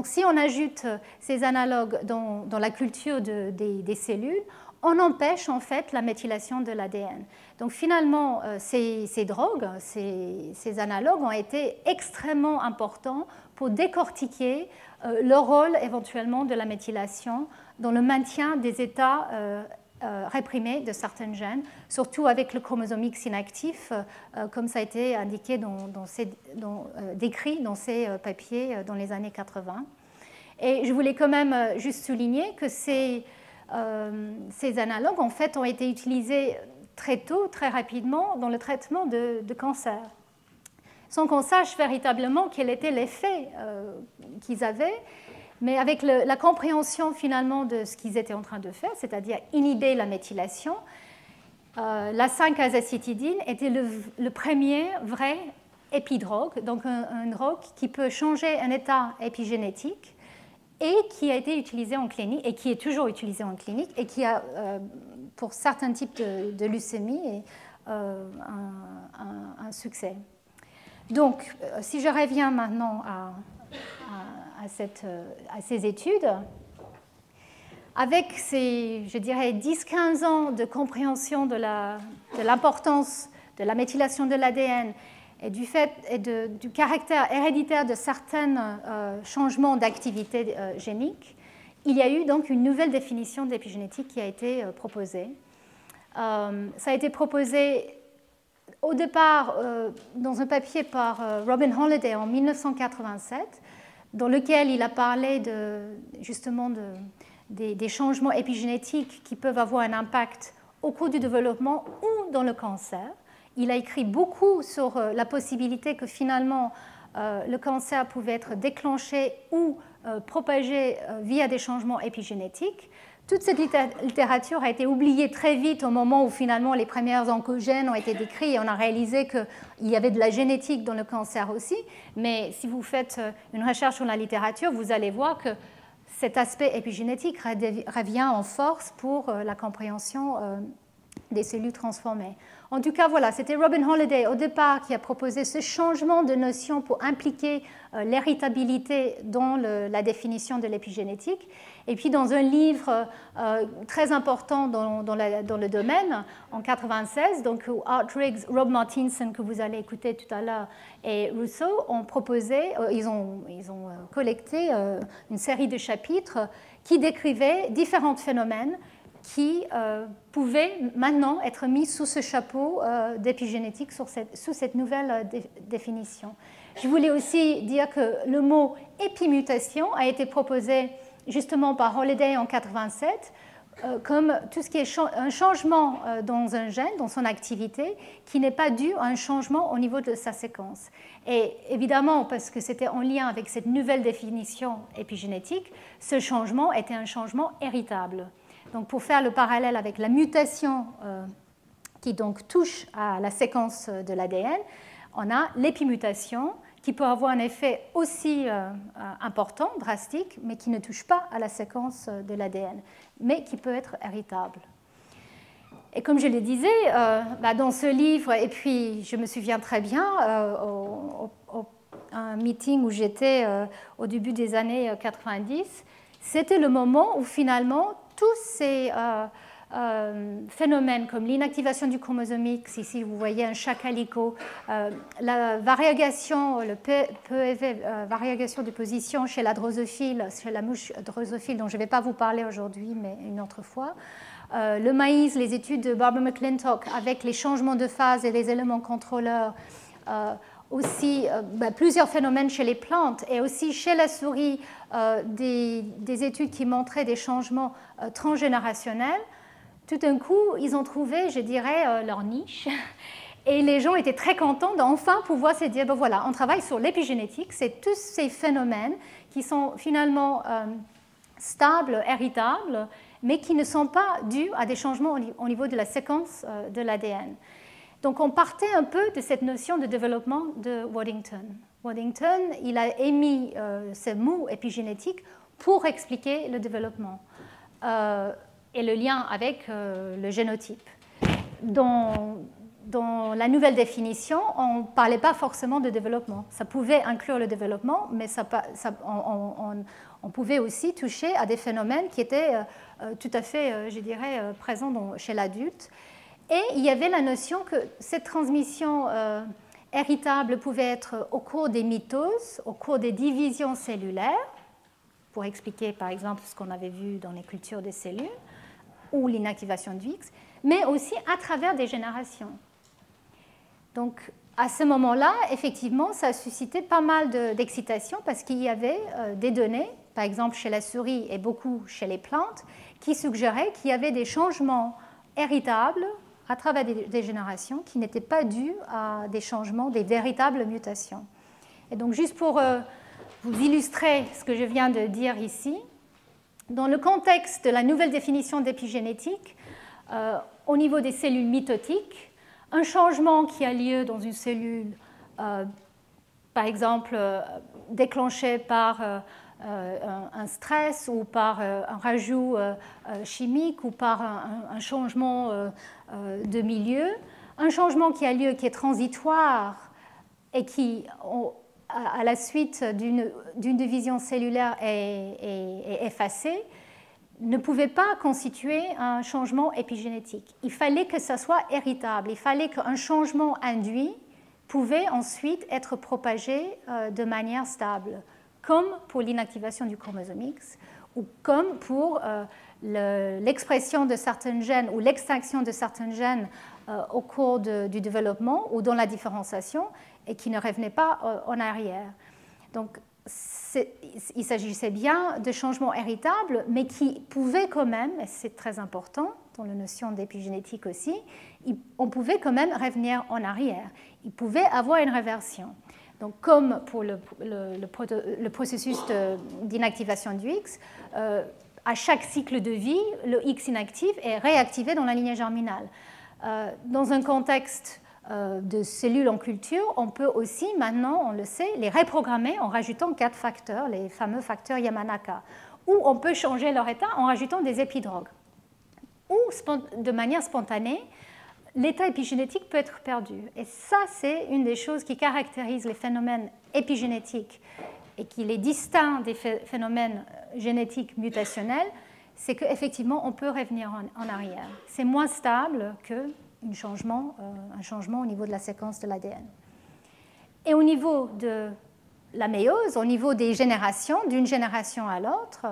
si on ajoute ces analogues dans la culture des cellules, on empêche en fait la méthylation de l'ADN. Donc finalement, ces drogues, ces analogues ont été extrêmement importants pour décortiquer le rôle éventuellement de la méthylation dans le maintien des états réprimés de certains gènes, surtout avec le chromosome X inactif, comme ça a été indiqué décrit dans ces papiers dans les années 80. Et je voulais quand même juste souligner que ces analogues en fait, ont été utilisés très tôt, très rapidement, dans le traitement de cancer, sans qu'on sache véritablement quel était l'effet qu'ils avaient. Mais avec la compréhension finalement de ce qu'ils étaient en train de faire, c'est-à-dire inhiber la méthylation, la 5-azacitidine était le premier vrai épidrogue, donc un drogue qui peut changer un état épigénétique et qui a été utilisé en clinique, et qui est toujours utilisé en clinique, et qui a, pour certains types de leucémie, un succès. Donc, si je reviens maintenant à ces études, avec ces, je dirais, 10-15 ans de compréhension de l'importance de la méthylation de l'ADN et du caractère héréditaire de certains changements d'activité génique, il y a eu donc une nouvelle définition d'épigénétique qui a été proposée. Ça a été proposé au départ dans un papier par Robin Holliday en 1987, dans lequel il a parlé justement des changements épigénétiques qui peuvent avoir un impact au cours du développement ou dans le cancer. Il a écrit beaucoup sur la possibilité que finalement le cancer pouvait être déclenché ou propagé via des changements épigénétiques. Toute cette littérature a été oubliée très vite au moment où finalement les premières oncogènes ont été décrits et on a réalisé qu'il y avait de la génétique dans le cancer aussi. Mais si vous faites une recherche sur la littérature, vous allez voir que cet aspect épigénétique revient en force pour la compréhension des cellules transformées. En tout cas, voilà, c'était Robin Holliday au départ qui a proposé ce changement de notion pour impliquer l'héritabilité dans la définition de l'épigénétique. Et puis dans un livre très important dans le domaine, en 1996, donc Art Riggs, Rob Martinson, que vous allez écouter tout à l'heure, et Rousseau ont proposé, ils ont collecté une série de chapitres qui décrivaient différents phénomènes qui pouvaient maintenant être mis sous ce chapeau d'épigénétique, sous cette nouvelle définition. Je voulais aussi dire que le mot épimutation a été proposé justement par Holliday en 1987 comme tout ce qui est un changement dans un gène, dans son activité, qui n'est pas dû à un changement au niveau de sa séquence. Et évidemment, parce que c'était en lien avec cette nouvelle définition épigénétique, ce changement était un changement héritable. Donc pour faire le parallèle avec la mutation qui donc touche à la séquence de l'ADN, on a l'épimutation qui peut avoir un effet aussi important, drastique, mais qui ne touche pas à la séquence de l'ADN, mais qui peut être héritable. Et comme je le disais, dans ce livre, et puis je me souviens très bien, un meeting où j'étais au début des années 90, c'était le moment où finalement tous ces phénomènes comme l'inactivation du chromosome X, ici vous voyez un chat calico, la variegation, le PEV, variegation de position chez la drosophile, chez la mouche drosophile dont je ne vais pas vous parler aujourd'hui mais une autre fois, le maïs, les études de Barbara McClintock avec les changements de phase et les éléments contrôleurs, aussi plusieurs phénomènes chez les plantes et aussi chez la souris, des études qui montraient des changements transgénérationnels. Tout d'un coup, ils ont trouvé, je dirais, leur niche. Et les gens étaient très contents d'enfin pouvoir se dire, voilà, on travaille sur l'épigénétique, c'est tous ces phénomènes qui sont finalement stables, héritables, mais qui ne sont pas dus à des changements au niveau de la séquence de l'ADN. Donc on partait un peu de cette notion de développement de Waddington. Waddington, il a émis ce mot épigénétique pour expliquer le développement et le lien avec le génotype. Dans la nouvelle définition, on ne parlait pas forcément de développement. Ça pouvait inclure le développement, mais on pouvait aussi toucher à des phénomènes qui étaient tout à fait, je dirais, présents chez l'adulte. Et il y avait la notion que cette transmission héritable pouvait être au cours des mitoses, au cours des divisions cellulaires, pour expliquer par exemple ce qu'on avait vu dans les cultures des cellules, ou l'inactivation du X, mais aussi à travers des générations. Donc à ce moment-là, effectivement, ça a suscité pas mal d'excitation parce qu'il y avait des données, par exemple chez la souris et beaucoup chez les plantes, qui suggéraient qu'il y avait des changements héritables à travers des générations qui n'étaient pas dus à des changements, des véritables mutations. Et donc, juste pour vous illustrer ce que je viens de dire ici, dans le contexte de la nouvelle définition d'épigénétique, au niveau des cellules mitotiques, un changement qui a lieu dans une cellule, par exemple, déclenché par un stress ou par un rajout chimique ou par un changement de milieu, un changement qui a lieu, qui est transitoire et qui, à la suite d'une division cellulaire est effacé, ne pouvait pas constituer un changement épigénétique. Il fallait que ça soit héritable, il fallait qu'un changement induit pouvait ensuite être propagé de manière stable, comme pour l'inactivation du chromosome X ou comme pour l'expression de certains gènes ou l'extinction de certains gènes au cours du développement ou dans la différenciation et qui ne revenaient pas en arrière. Donc, il s'agissait bien de changements héritables, mais qui pouvaient quand même, et c'est très important dans la notion d'épigénétique aussi, on pouvait quand même revenir en arrière. Il pouvait avoir une réversion. Donc, comme pour le processus d'inactivation du X, à chaque cycle de vie, le X inactif est réactivé dans la lignée germinale. Dans un contexte de cellules en culture, on peut aussi, maintenant, on le sait, les reprogrammer en rajoutant 4 facteurs, les fameux facteurs Yamanaka. Ou on peut changer leur état en rajoutant des épidrogues. Ou, de manière spontanée, l'état épigénétique peut être perdu. Et ça, c'est une des choses qui caractérise les phénomènes épigénétiques et qui les distingue des phénomènes génétiques mutationnels, c'est qu'effectivement, on peut revenir en arrière. C'est moins stable qu'un changement au niveau de la séquence de l'ADN. Et au niveau de la méiose, au niveau des générations, d'une génération à l'autre,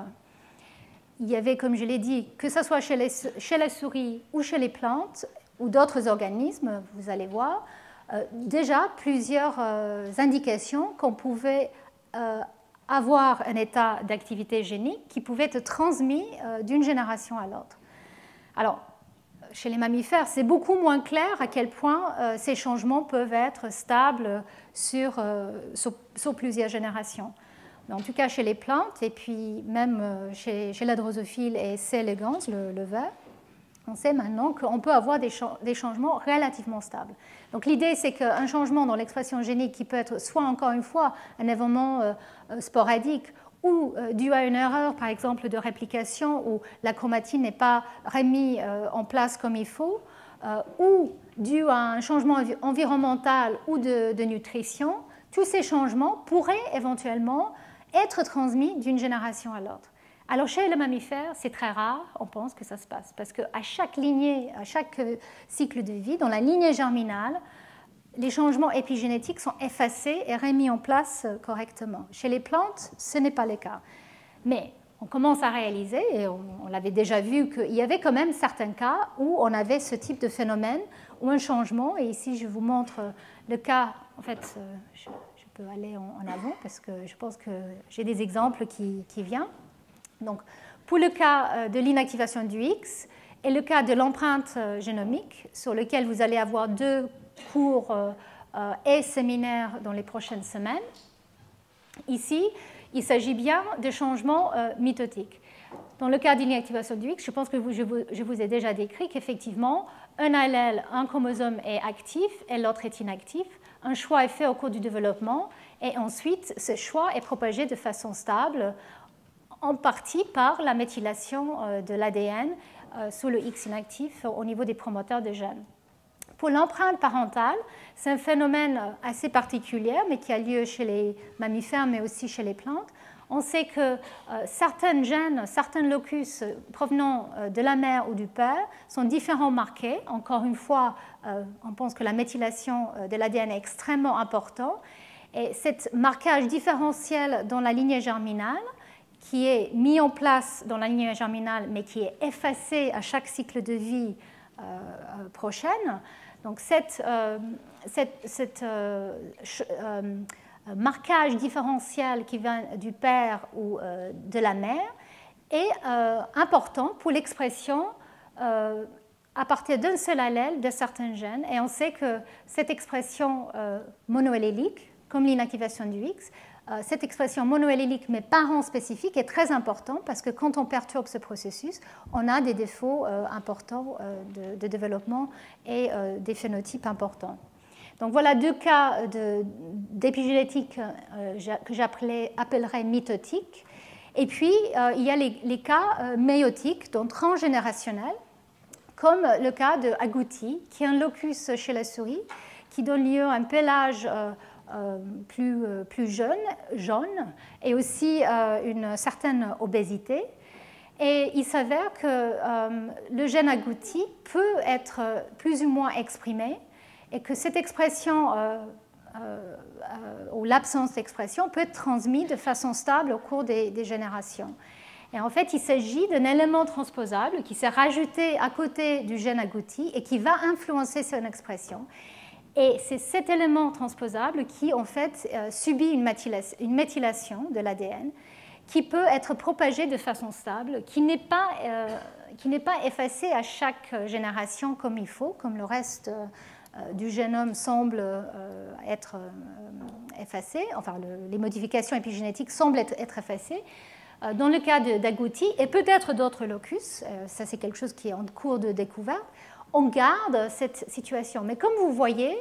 il y avait, comme je l'ai dit, que ce soit chez les souris ou chez les plantes ou d'autres organismes, vous allez voir, déjà plusieurs indications qu'on pouvait avoir un état d'activité génique qui pouvait être transmis d'une génération à l'autre. Alors, chez les mammifères, c'est beaucoup moins clair à quel point ces changements peuvent être stables sur plusieurs générations. Mais en tout cas, chez les plantes, et puis même chez la drosophile et C. elegans, le ver, on sait maintenant qu'on peut avoir des changements relativement stables. Donc l'idée, c'est qu'un changement dans l'expression génique qui peut être soit, encore une fois, un événement sporadique ou dû à une erreur, par exemple, de réplication où la chromatine n'est pas remise en place comme il faut, ou dû à un changement environnemental ou de nutrition, tous ces changements pourraient éventuellement être transmis d'une génération à l'autre. Alors chez les mammifères, c'est très rare, on pense que ça se passe, parce qu'à chaque lignée, à chaque cycle de vie, dans la lignée germinale, les changements épigénétiques sont effacés et remis en place correctement. Chez les plantes, ce n'est pas le cas. Mais on commence à réaliser, et on l'avait déjà vu, qu'il y avait quand même certains cas où on avait ce type de phénomène, ou un changement, et ici je vous montre le cas, en fait, je peux aller en avant, parce que je pense que j'ai des exemples qui viennent. Donc, pour le cas de l'inactivation du X et le cas de l'empreinte génomique, sur lequel vous allez avoir 2 cours et séminaires dans les prochaines semaines, ici, il s'agit bien de changements mitotiques. Dans le cas de l'inactivation du X, je pense que je vous ai déjà décrit qu'effectivement, un allèle, un chromosome est actif et l'autre est inactif. Un choix est fait au cours du développement et ensuite, ce choix est propagé de façon stable, en partie par la méthylation de l'ADN sous le X inactif au niveau des promoteurs de gènes. Pour l'empreinte parentale, c'est un phénomène assez particulier, mais qui a lieu chez les mammifères, mais aussi chez les plantes. On sait que certains gènes, certains locus provenant de la mère ou du père sont différents marqués. Encore une fois, on pense que la méthylation de l'ADN est extrêmement important. Et cet marquage différentiel dans la lignée germinale, qui est mis en place dans la lignée germinale, mais qui est effacé à chaque cycle de vie prochaine. Donc, marquage différentiel qui vient du père ou de la mère est important pour l'expression à partir d'un seul allèle de certains gènes. Et on sait que cette expression monoallélique, comme l'inactivation du X, cette expression monoallélique mais parent spécifique est très importante parce que quand on perturbe ce processus, on a des défauts importants de développement et des phénotypes importants. Donc voilà 2 cas d'épigénétique que j'appellerais mitotiques. Et puis il y a les cas méiotiques, donc transgénérationnels, comme le cas de agouti, qui est un locus chez la souris, qui donne lieu à un pelage plus jaune et aussi une certaine obésité. Et il s'avère que le gène agouti peut être plus ou moins exprimé et que cette expression ou l'absence d'expression peut être transmise de façon stable au cours des générations. Et en fait, il s'agit d'un élément transposable qui s'est rajouté à côté du gène agouti et qui va influencer son expression. Et c'est cet élément transposable qui, en fait, subit une méthylation de l'ADN qui peut être propagé de façon stable, qui n'est pas effacé à chaque génération comme il faut, comme le reste du génome semble être effacé, enfin les modifications épigénétiques semblent être effacées. Dans le cas d'agouti et peut-être d'autres locus, ça c'est quelque chose qui est en cours de découverte, on garde cette situation. Mais comme vous voyez,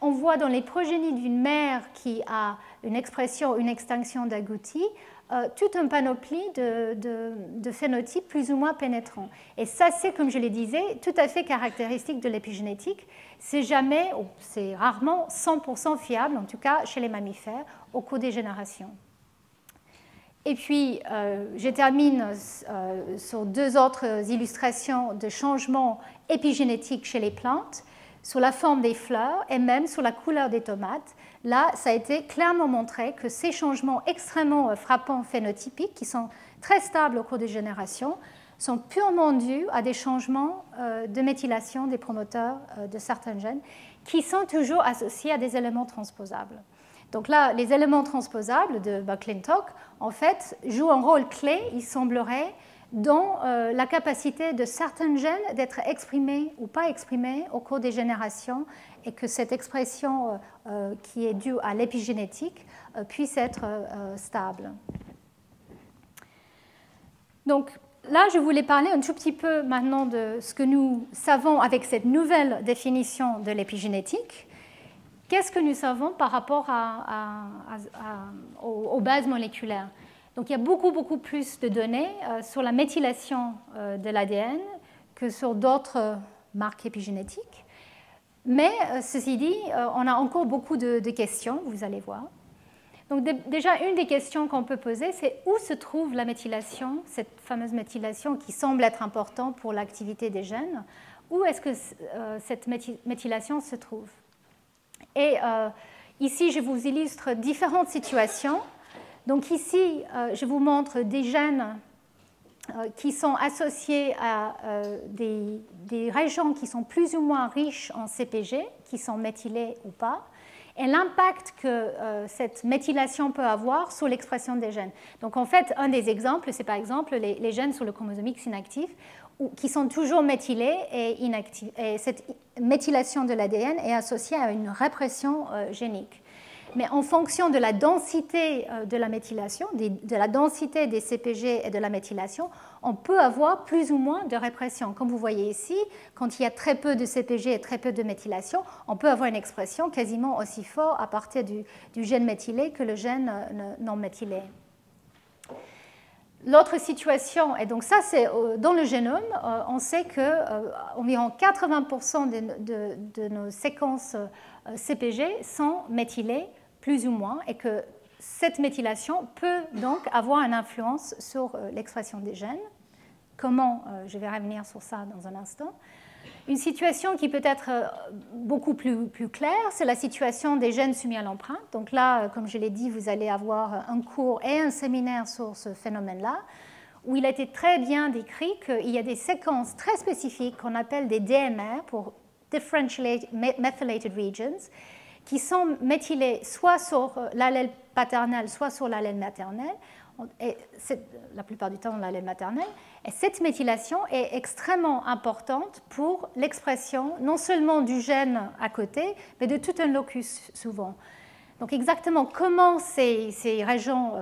on voit dans les progénies d'une mère qui a une expression, une extinction d'agouti, toute une panoplie de phénotypes plus ou moins pénétrants. Et ça, c'est, comme je le disais, tout à fait caractéristique de l'épigénétique. C'est jamais, ou c'est rarement 100% fiable, en tout cas chez les mammifères, au cours des générations. Et puis, je termine sur deux autres illustrations de changements épigénétiques chez les plantes, sur la forme des fleurs et même sur la couleur des tomates. Là, ça a été clairement montré que ces changements extrêmement frappants phénotypiques, qui sont très stables au cours des générations, sont purement dus à des changements de méthylation des promoteurs de certains gènes, qui sont toujours associés à des éléments transposables. Donc là, les éléments transposables de McClintock, en fait, jouent un rôle clé, il semblerait, dans la capacité de certains gènes d'être exprimés ou pas exprimés au cours des générations et que cette expression qui est due à l'épigénétique puisse être stable. Donc là, je voulais parler un tout petit peu maintenant de ce que nous savons avec cette nouvelle définition de l'épigénétique. Qu'est-ce que nous savons par rapport aux bases moléculaires? Donc il y a beaucoup plus de données sur la méthylation de l'ADN que sur d'autres marques épigénétiques. Mais ceci dit, on a encore beaucoup de questions, vous allez voir. Donc déjà, une des questions qu'on peut poser, c'est où se trouve la méthylation, cette fameuse méthylation qui semble être importante pour l'activité des gènes. Où est-ce que cette méthylation se trouve? Et ici, je vous illustre différentes situations. Donc ici, je vous montre des gènes qui sont associés à des régions qui sont plus ou moins riches en CPG, qui sont méthylées ou pas, et l'impact que cette méthylation peut avoir sur l'expression des gènes. Donc en fait, un des exemples, c'est par exemple les gènes sur le chromosome X inactif, qui sont toujours méthylés et inactifs. Et cette méthylation de l'ADN est associée à une répression génique. Mais en fonction de la densité de la méthylation, de la densité des CPG et de la méthylation, on peut avoir plus ou moins de répression. Comme vous voyez ici, quand il y a très peu de CPG et très peu de méthylation, on peut avoir une expression quasiment aussi forte à partir du gène méthylé que le gène non méthylé. L'autre situation, et donc ça c'est dans le génome, on sait qu'environ 80% de nos séquences CPG sont méthylées plus ou moins, et que cette méthylation peut donc avoir une influence sur l'expression des gènes. Comment? Je vais revenir sur ça dans un instant. Une situation qui peut être beaucoup plus claire, c'est la situation des gènes soumis à l'empreinte. Donc là, comme je l'ai dit, vous allez avoir un cours et un séminaire sur ce phénomène-là, où il a été très bien décrit qu'il y a des séquences très spécifiques qu'on appelle des DMR, pour Differentiated Methylated Regions, qui sont méthylées soit sur l'allèle paternel, soit sur l'allèle maternel, et la plupart du temps l'allèle maternel. Et cette méthylation est extrêmement importante pour l'expression non seulement du gène à côté, mais de tout un locus souvent. Donc exactement comment ces régions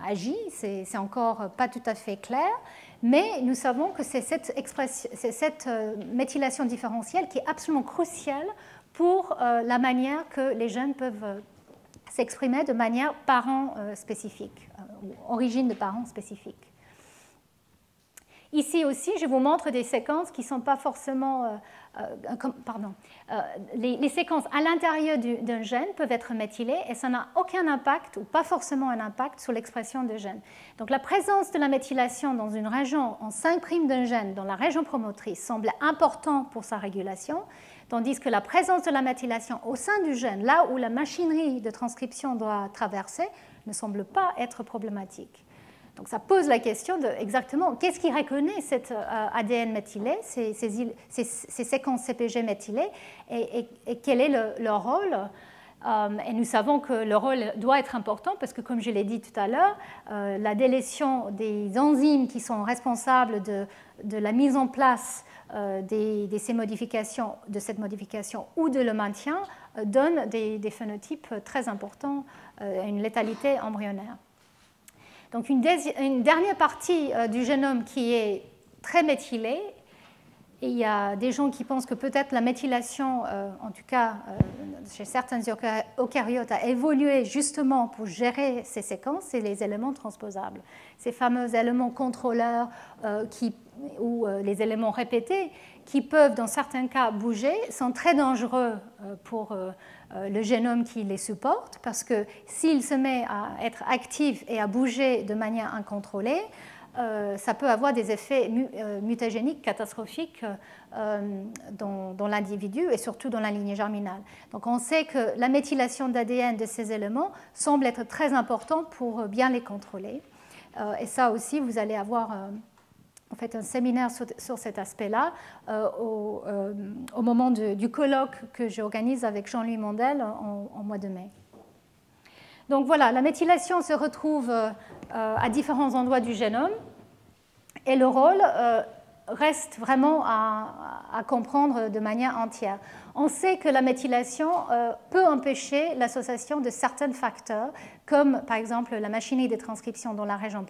agissent, c'est encore pas tout à fait clair, mais nous savons que c'est cette méthylation différentielle qui est absolument cruciale pour la manière que les gènes peuvent s'exprimer de manière parent spécifique, ou origine de parents spécifique. Ici aussi, je vous montre des séquences qui ne sont pas forcément... les séquences à l'intérieur d'un gène peuvent être méthylées et ça n'a aucun impact, ou pas forcément un impact, sur l'expression de gènes. Donc la présence de la méthylation dans une région en 5' d'un gène, dans la région promotrice, semble importante pour sa régulation, tandis que la présence de la méthylation au sein du gène, là où la machinerie de transcription doit traverser, ne semble pas être problématique. Donc ça pose la question de exactement qu'est-ce qui reconnaît cet ADN méthylé, ces séquences CPG méthylées, et quel est leur rôle. Et nous savons que le rôle doit être important parce que, comme je l'ai dit tout à l'heure, la délétion des enzymes qui sont responsables de la mise en place de cette modification ou de le maintien donne des phénotypes très importants, une létalité embryonnaire. Donc une dernière partie du génome qui est très méthylée, et il y a des gens qui pensent que peut-être la méthylation, en tout cas chez certains eucaryotes, a évolué justement pour gérer ces séquences, c'est les éléments transposables. Ces fameux éléments contrôleurs ou les éléments répétés qui peuvent dans certains cas bouger sont très dangereux pour le génome qui les supporte, parce que s'il se met à être actif et à bouger de manière incontrôlée, ça peut avoir des effets mutagéniques catastrophiques dans l'individu et surtout dans la lignée germinale. Donc on sait que la méthylation d'ADN de ces éléments semble être très importante pour bien les contrôler. Et ça aussi, vous allez avoir en fait un séminaire sur cet aspect-là au moment du colloque que j'organise avec Jean-Louis Mondel en mois de mai. Donc voilà, la méthylation se retrouve à différents endroits du génome et le rôle reste vraiment à comprendre de manière entière. On sait que la méthylation peut empêcher l'association de certains facteurs, comme par exemple la machinerie de transcription dans la région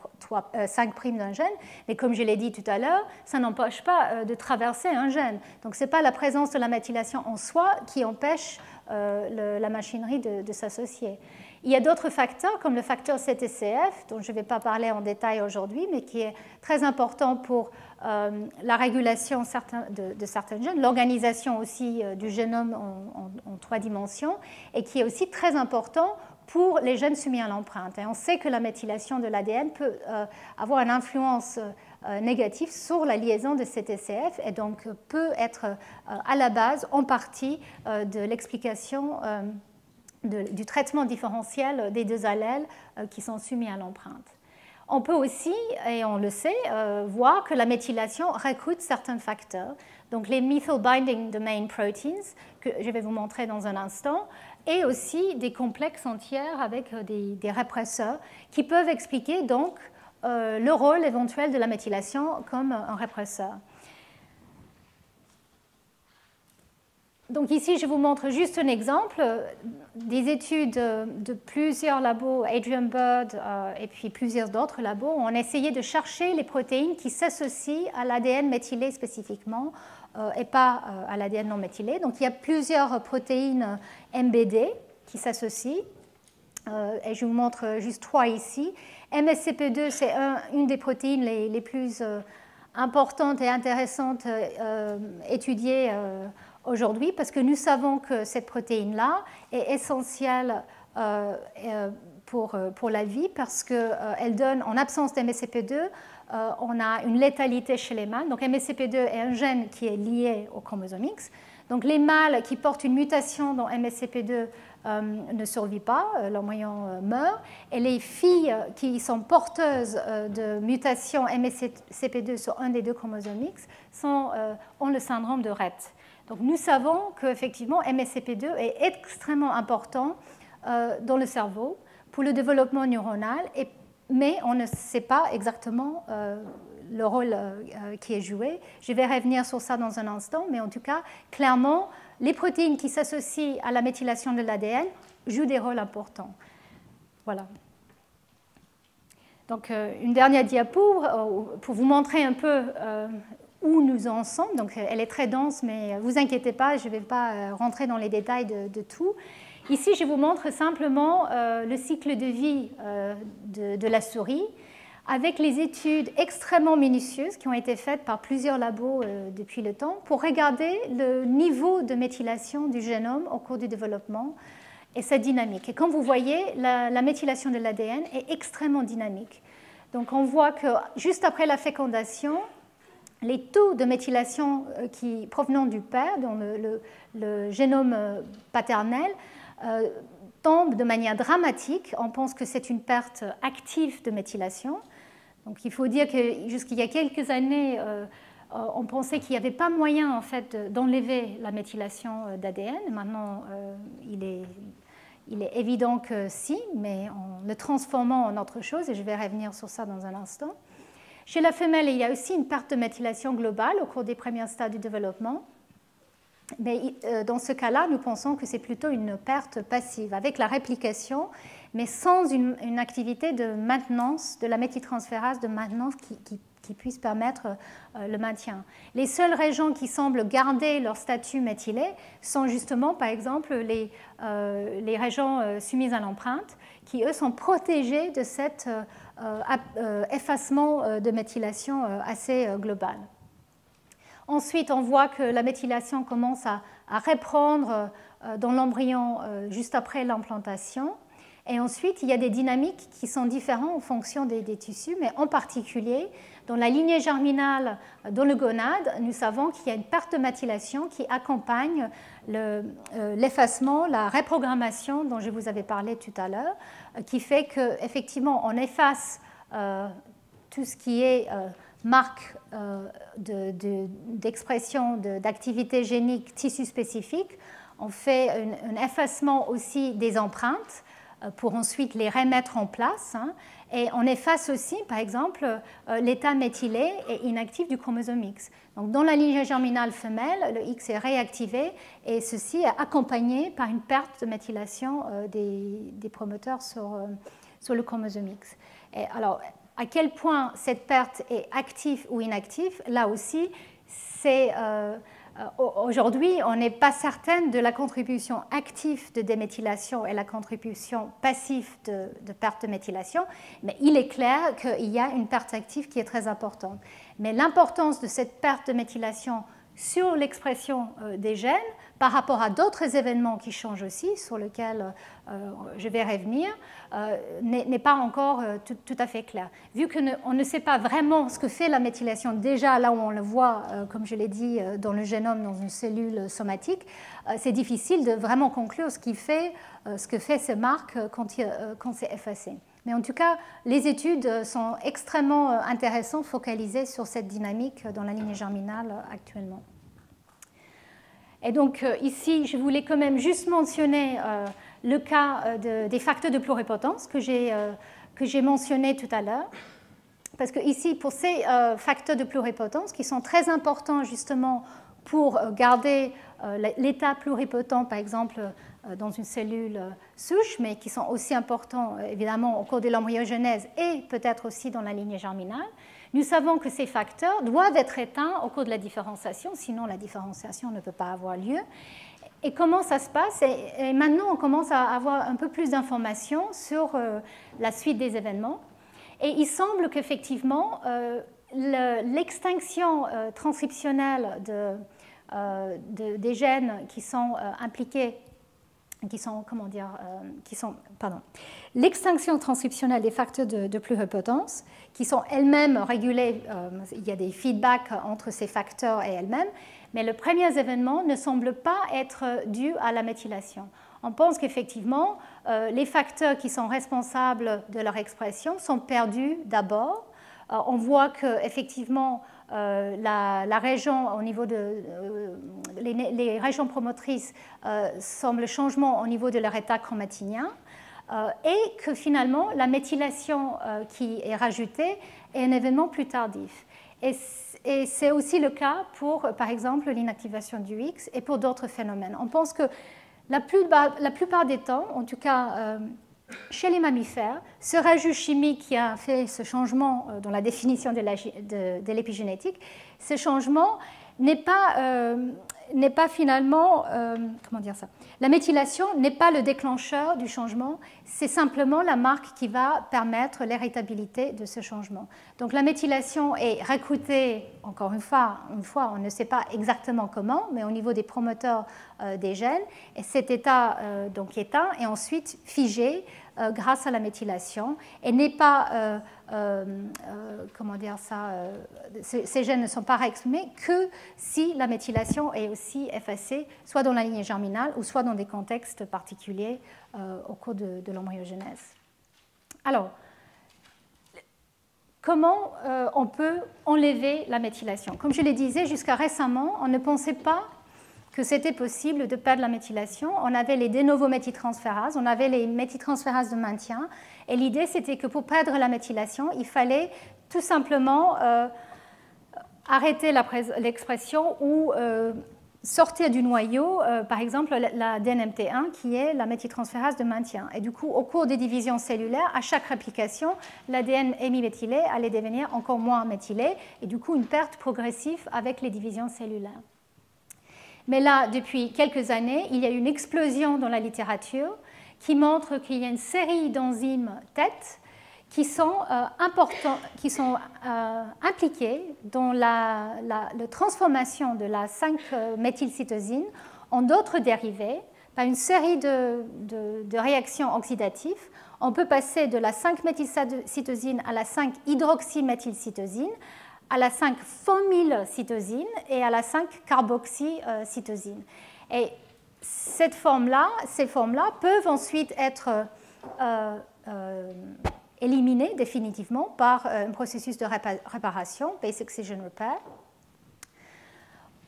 5' d'un gène, mais comme je l'ai dit tout à l'heure, ça n'empêche pas de traverser un gène. Donc ce n'est pas la présence de la méthylation en soi qui empêche la machinerie de s'associer. Il y a d'autres facteurs, comme le facteur CTCF, dont je ne vais pas parler en détail aujourd'hui, mais qui est très important pour la régulation de certains gènes, l'organisation aussi du génome en 3 dimensions, et qui est aussi très important pour les gènes soumis à l'empreinte. Et on sait que la méthylation de l'ADN peut avoir une influence négative sur la liaison de CTCF et donc peut être à la base, en partie, de l'explication du traitement différentiel des 2 allèles qui sont soumis à l'empreinte. On peut aussi, et on le sait, voir que la méthylation recrute certains facteurs, donc les methyl binding domain proteins, que je vais vous montrer dans un instant, et aussi des complexes entiers avec des répresseurs qui peuvent expliquer donc le rôle éventuel de la méthylation comme un répresseur. Donc ici, je vous montre juste un exemple des études de plusieurs labos, Adrian Bird et puis plusieurs d'autres labos, ont essayé de chercher les protéines qui s'associent à l'ADN méthylé spécifiquement et pas à l'ADN non méthylé. Donc il y a plusieurs protéines MBD qui s'associent et je vous montre juste 3 ici. MSCP2, c'est une des protéines les plus importantes et intéressantes étudiées aujourd'hui, parce que nous savons que cette protéine-là est essentielle pour la vie, parce qu'elle donne, en absence d'MSCP2, on a une létalité chez les mâles. Donc MSCP2 est un gène qui est lié au chromosome X. Donc les mâles qui portent une mutation dans MSCP2 ne survivent pas, l'embryon meurt, et les filles qui sont porteuses de mutations MSCP2 sur un des 2 chromosomes X ont le syndrome de Rett. Donc nous savons qu'effectivement MSCP2 est extrêmement important dans le cerveau pour le développement neuronal, mais on ne sait pas exactement le rôle qui est joué. Je vais revenir sur ça dans un instant, mais en tout cas, clairement, les protéines qui s'associent à la méthylation de l'ADN jouent des rôles importants. Voilà. Donc une dernière diapo pour vous montrer un peu où nous en sommes. Donc, elle est très dense, mais ne vous inquiétez pas, je ne vais pas rentrer dans les détails de tout. Ici, je vous montre simplement le cycle de vie de la souris avec les études extrêmement minutieuses qui ont été faites par plusieurs labos depuis le temps pour regarder le niveau de méthylation du génome au cours du développement et sa dynamique. Et comme vous voyez, la méthylation de l'ADN est extrêmement dynamique. Donc, on voit que juste après la fécondation, les taux de méthylation provenant du père, dans le génome paternel, tombent de manière dramatique. On pense que c'est une perte active de méthylation. Donc il faut dire que jusqu'il y a quelques années, on pensait qu'il n'y avait pas moyen en fait d'enlever la méthylation d'ADN. Maintenant, il est évident que si, mais en le transformant en autre chose, et je vais revenir sur ça dans un instant. Chez la femelle, il y a aussi une perte de méthylation globale au cours des premiers stades du développement. Mais dans ce cas-là, nous pensons que c'est plutôt une perte passive, avec la réplication, mais sans une activité de maintenance, de la méthyltransférase de maintenance qui puisse permettre le maintien. Les seules régions qui semblent garder leur statut méthylé sont justement, par exemple, les régions soumises à l'empreinte, qui, eux, sont protégées de cet effacement de méthylation assez global. Ensuite, on voit que la méthylation commence à reprendre dans l'embryon juste après l'implantation. Et ensuite, il y a des dynamiques qui sont différentes en fonction des tissus, mais en particulier, dans la lignée germinale, dans le gonade, nous savons qu'il y a une perte de méthylation qui accompagne l'effacement, la reprogrammation dont je vous avais parlé tout à l'heure, qui fait qu'effectivement, on efface tout ce qui est marque d'expression d'activité génique tissu spécifique. On fait un effacement aussi des empreintes pour ensuite les remettre en place. Et on efface aussi, par exemple, l'état méthylé et inactif du chromosome X. Donc, dans la lignée germinale femelle, le X est réactivé et ceci est accompagné par une perte de méthylation des promoteurs sur le chromosome X. Et alors, à quel point cette perte est active ou inactive, là aussi, c'est aujourd'hui, on n'est pas certaine de la contribution active de déméthylation et la contribution passive de perte de méthylation, mais il est clair qu'il y a une perte active qui est très importante. Mais l'importance de cette perte de méthylation sur l'expression des gènes par rapport à d'autres événements qui changent aussi, sur lesquels je vais revenir, n'est pas encore tout à fait clair. Vu qu'on ne sait pas vraiment ce que fait la méthylation, déjà là où on le voit, comme je l'ai dit, dans le génome, dans une cellule somatique, c'est difficile de vraiment conclure ce que fait ces marques quand c'est effacé. Mais en tout cas, les études sont extrêmement intéressantes, focalisées sur cette dynamique dans la lignée germinale actuellement. Et donc ici, je voulais quand même juste mentionner le cas des facteurs de pluripotence que j'ai mentionné tout à l'heure. Parce que ici, pour ces facteurs de pluripotence, qui sont très importants justement pour garder l'état pluripotent, par exemple, dans une cellule souche, mais qui sont aussi importants évidemment au cours de l'embryogenèse et peut-être aussi dans la lignée germinale. Nous savons que ces facteurs doivent être éteints au cours de la différenciation, sinon la différenciation ne peut pas avoir lieu. Et comment ça se passe? Et maintenant, on commence à avoir un peu plus d'informations sur la suite des événements. Et il semble qu'effectivement, l'extinction transcriptionnelle des gènes qui sont impliqués, l'extinction transcriptionnelle des facteurs de pluripotence, qui sont elles-mêmes régulées, il y a des feedbacks entre ces facteurs et elles-mêmes, mais le premier événement ne semble pas être dû à la méthylation. On pense qu'effectivement, les facteurs qui sont responsables de leur expression sont perdus d'abord. On voit qu'effectivement, la région au niveau les régions promotrices semblent changement au niveau de leur état chromatinien et que finalement la méthylation qui est rajoutée est un événement plus tardif. Et c'est aussi le cas pour, par exemple, l'inactivation du X et pour d'autres phénomènes. On pense que la plupart des temps, en tout cas chez les mammifères, ce rajout chimique qui a fait ce changement dans la définition de l'épigénétique, ce changement n'est pas finalement, comment dire ça? La méthylation n'est pas le déclencheur du changement, c'est simplement la marque qui va permettre l'héritabilité de ce changement. Donc la méthylation est recrutée, encore une fois, on ne sait pas exactement comment, mais au niveau des promoteurs des gènes, et cet état donc éteint et ensuite figé grâce à la méthylation et n'est pas, comment dire ça, ces gènes ne sont pas réexprimés que si la méthylation est aussi effacée, soit dans la lignée germinale ou soit dans des contextes particuliers au cours de l'embryogenèse. Alors, comment on peut enlever la méthylation. Comme je le disais, jusqu'à récemment, on ne pensait pas que c'était possible de perdre la méthylation. On avait les de novo méthyltransférases, on avait les méthyltransférases de maintien, et l'idée c'était que pour perdre la méthylation, il fallait tout simplement arrêter l'expression ou sortir du noyau, par exemple, la DNMT1, qui est la méthyltransférase de maintien. Et du coup, au cours des divisions cellulaires, à chaque réplication, l'ADN hémiméthylé allait devenir encore moins méthylé, et du coup, une perte progressive avec les divisions cellulaires. Mais là, depuis quelques années, il y a une explosion dans la littérature qui montre qu'il y a une série d'enzymes TET qui sont impliqués dans la transformation de la 5-méthylcytosine en d'autres dérivés par une série de réactions oxydatives. On peut passer de la 5-méthylcytosine à la 5-hydroxyméthylcytosine, à la 5-phonylcytosine et à la 5-carboxycytosine. Et ces formes-là peuvent ensuite être éliminés définitivement par un processus de réparation, base excision repair,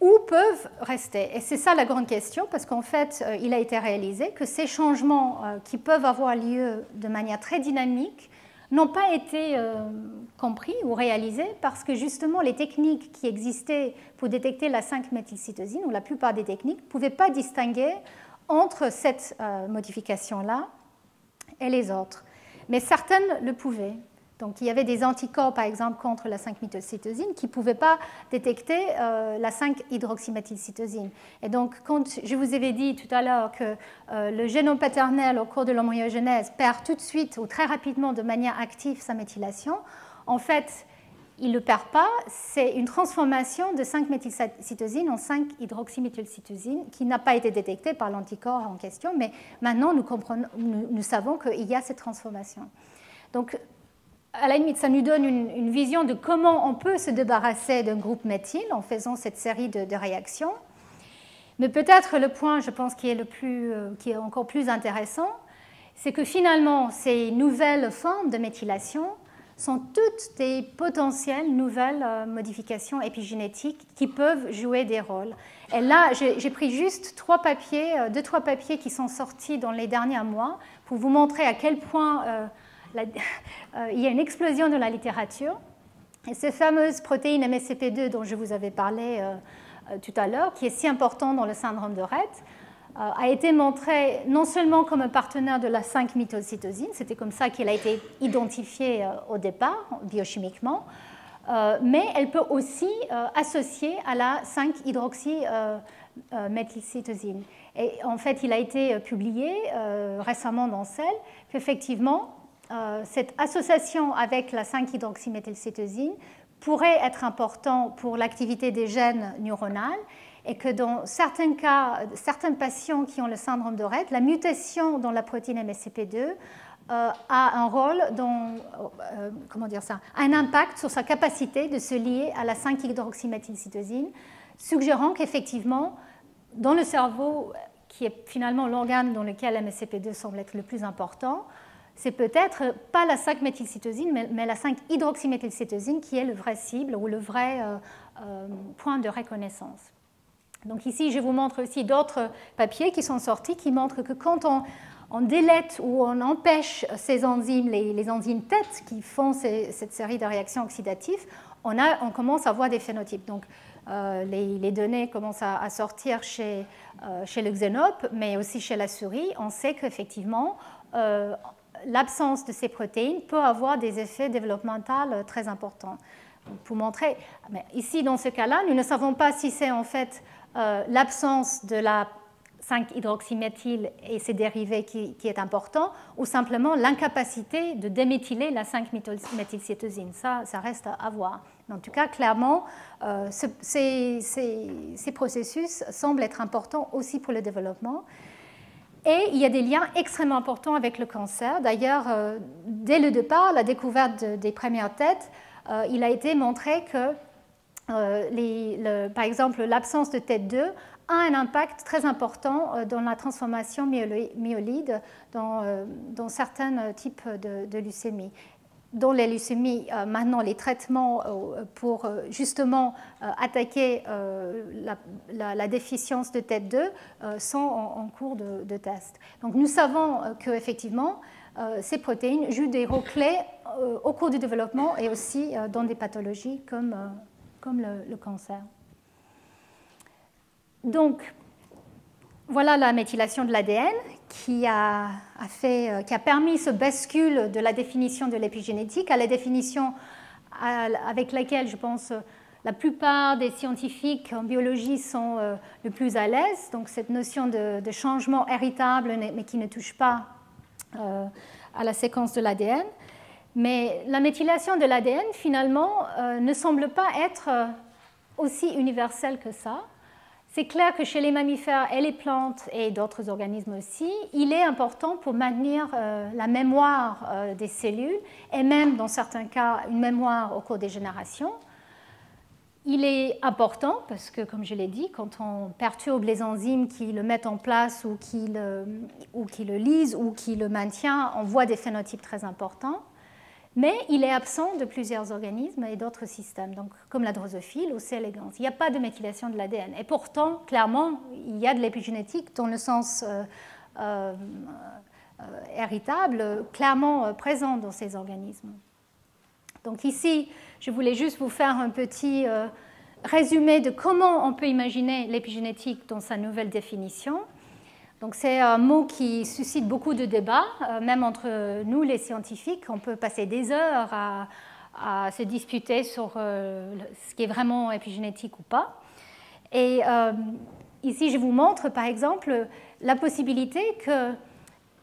ou peuvent rester. Et c'est ça la grande question, parce qu'en fait, il a été réalisé que ces changements qui peuvent avoir lieu de manière très dynamique n'ont pas été compris ou réalisés parce que justement les techniques qui existaient pour détecter la 5-méthylcytosine, ou la plupart des techniques, ne pouvaient pas distinguer entre cette modification-là et les autres. Mais certaines le pouvaient. Donc il y avait des anticorps, par exemple, contre la 5-méthylcytosine qui ne pouvaient pas détecter la 5-hydroxyméthylcytosine. Et donc, quand je vous avais dit tout à l'heure que le génome paternel, au cours de l'embryogenèse, perd tout de suite ou très rapidement de manière active sa méthylation, en fait, il ne le perd pas. C'est une transformation de 5-méthylcytosine en 5-hydroxyméthylcytosine qui n'a pas été détectée par l'anticorps en question, mais maintenant nous savons qu'il y a cette transformation. Donc, à la limite, ça nous donne une vision de comment on peut se débarrasser d'un groupe méthyle en faisant cette série de réactions. Mais peut-être le point, je pense, qui est encore plus intéressant, c'est que finalement, ces nouvelles formes de méthylation sont toutes des potentielles nouvelles modifications épigénétiques qui peuvent jouer des rôles. Et là, j'ai pris juste trois papiers qui sont sortis dans les derniers mois pour vous montrer à quel point il y a une explosion de la littérature. Et ces fameuses protéines MSCP2 dont je vous avais parlé tout à l'heure, qui est si important dans le syndrome de Rett, a été montrée non seulement comme un partenaire de la 5-méthylcytosine, c'était comme ça qu'elle a été identifiée au départ, biochimiquement, mais elle peut aussi associer à la 5-hydroxyméthylcytosine. Et en fait, il a été publié récemment dans Cell qu'effectivement, cette association avec la 5-hydroxyméthylcytosine pourrait être important pour l'activité des gènes neuronales et que dans certains cas, certains patients qui ont le syndrome de Rett, la mutation dans la protéine MSCP2 a un rôle dans, un impact sur sa capacité de se lier à la 5-hydroxyméthylcytosine, suggérant qu'effectivement, dans le cerveau, qui est finalement l'organe dans lequel MSCP2 semble être le plus important, c'est peut-être pas la 5-méthylcytosine, mais la 5-hydroxyméthylcytosine qui est le vrai cible ou le vrai point de reconnaissance. Donc ici, je vous montre aussi d'autres papiers qui sont sortis qui montrent que quand on délète ou on empêche ces enzymes, les enzymes TET qui font cette série de réactions oxydatives, on commence à voir des phénotypes. Donc les données commencent à sortir chez le xénope, mais aussi chez la souris. On sait qu'effectivement, l'absence de ces protéines peut avoir des effets développementaux très importants. Pour montrer, mais ici, dans ce cas-là, nous ne savons pas si c'est en fait l'absence de la 5-hydroxyméthyle et ses dérivés qui est important, ou simplement l'incapacité de déméthyler la 5-méthylcytosine. Ça reste à voir. En tout cas, clairement, ces processus semblent être importants aussi pour le développement. Et il y a des liens extrêmement importants avec le cancer. D'ailleurs, dès le départ, la découverte des premières têtes, il a été montré que, par exemple, l'absence de tête 2 a un impact très important dans la transformation myélide dans certains types de leucémie. dans les leucémies, maintenant les traitements pour justement attaquer la déficience de TET2 sont en cours de test. Donc nous savons qu'effectivement, ces protéines jouent des rôles clés au cours du développement et aussi dans des pathologies comme le cancer. Donc, voilà la méthylation de l'ADN qui a permis ce bascule de la définition de l'épigénétique à la définition avec laquelle, je pense, la plupart des scientifiques en biologie sont le plus à l'aise. Donc, cette notion de changement héritable, mais qui ne touche pas à la séquence de l'ADN. Mais la méthylation de l'ADN, finalement, ne semble pas être aussi universelle que ça. C'est clair que chez les mammifères et les plantes et d'autres organismes aussi, il est important pour maintenir la mémoire des cellules et même, dans certains cas, une mémoire au cours des générations. Il est important parce que, comme je l'ai dit, quand on perturbe les enzymes qui le mettent en place ou qui le lisent ou qui le maintiennent, on voit des phénotypes très importants. Mais il est absent de plusieurs organismes et d'autres systèmes, donc comme la drosophile ou C. elegans. Il n'y a pas de méthylation de l'ADN. Et pourtant, clairement, il y a de l'épigénétique dans le sens héritable, clairement présent dans ces organismes. Donc ici, je voulais juste vous faire un petit résumé de comment on peut imaginer l'épigénétique dans sa nouvelle définition. Donc c'est un mot qui suscite beaucoup de débats, même entre nous les scientifiques. On peut passer des heures à se disputer sur ce qui est vraiment épigénétique ou pas. Et ici, je vous montre par exemple la possibilité que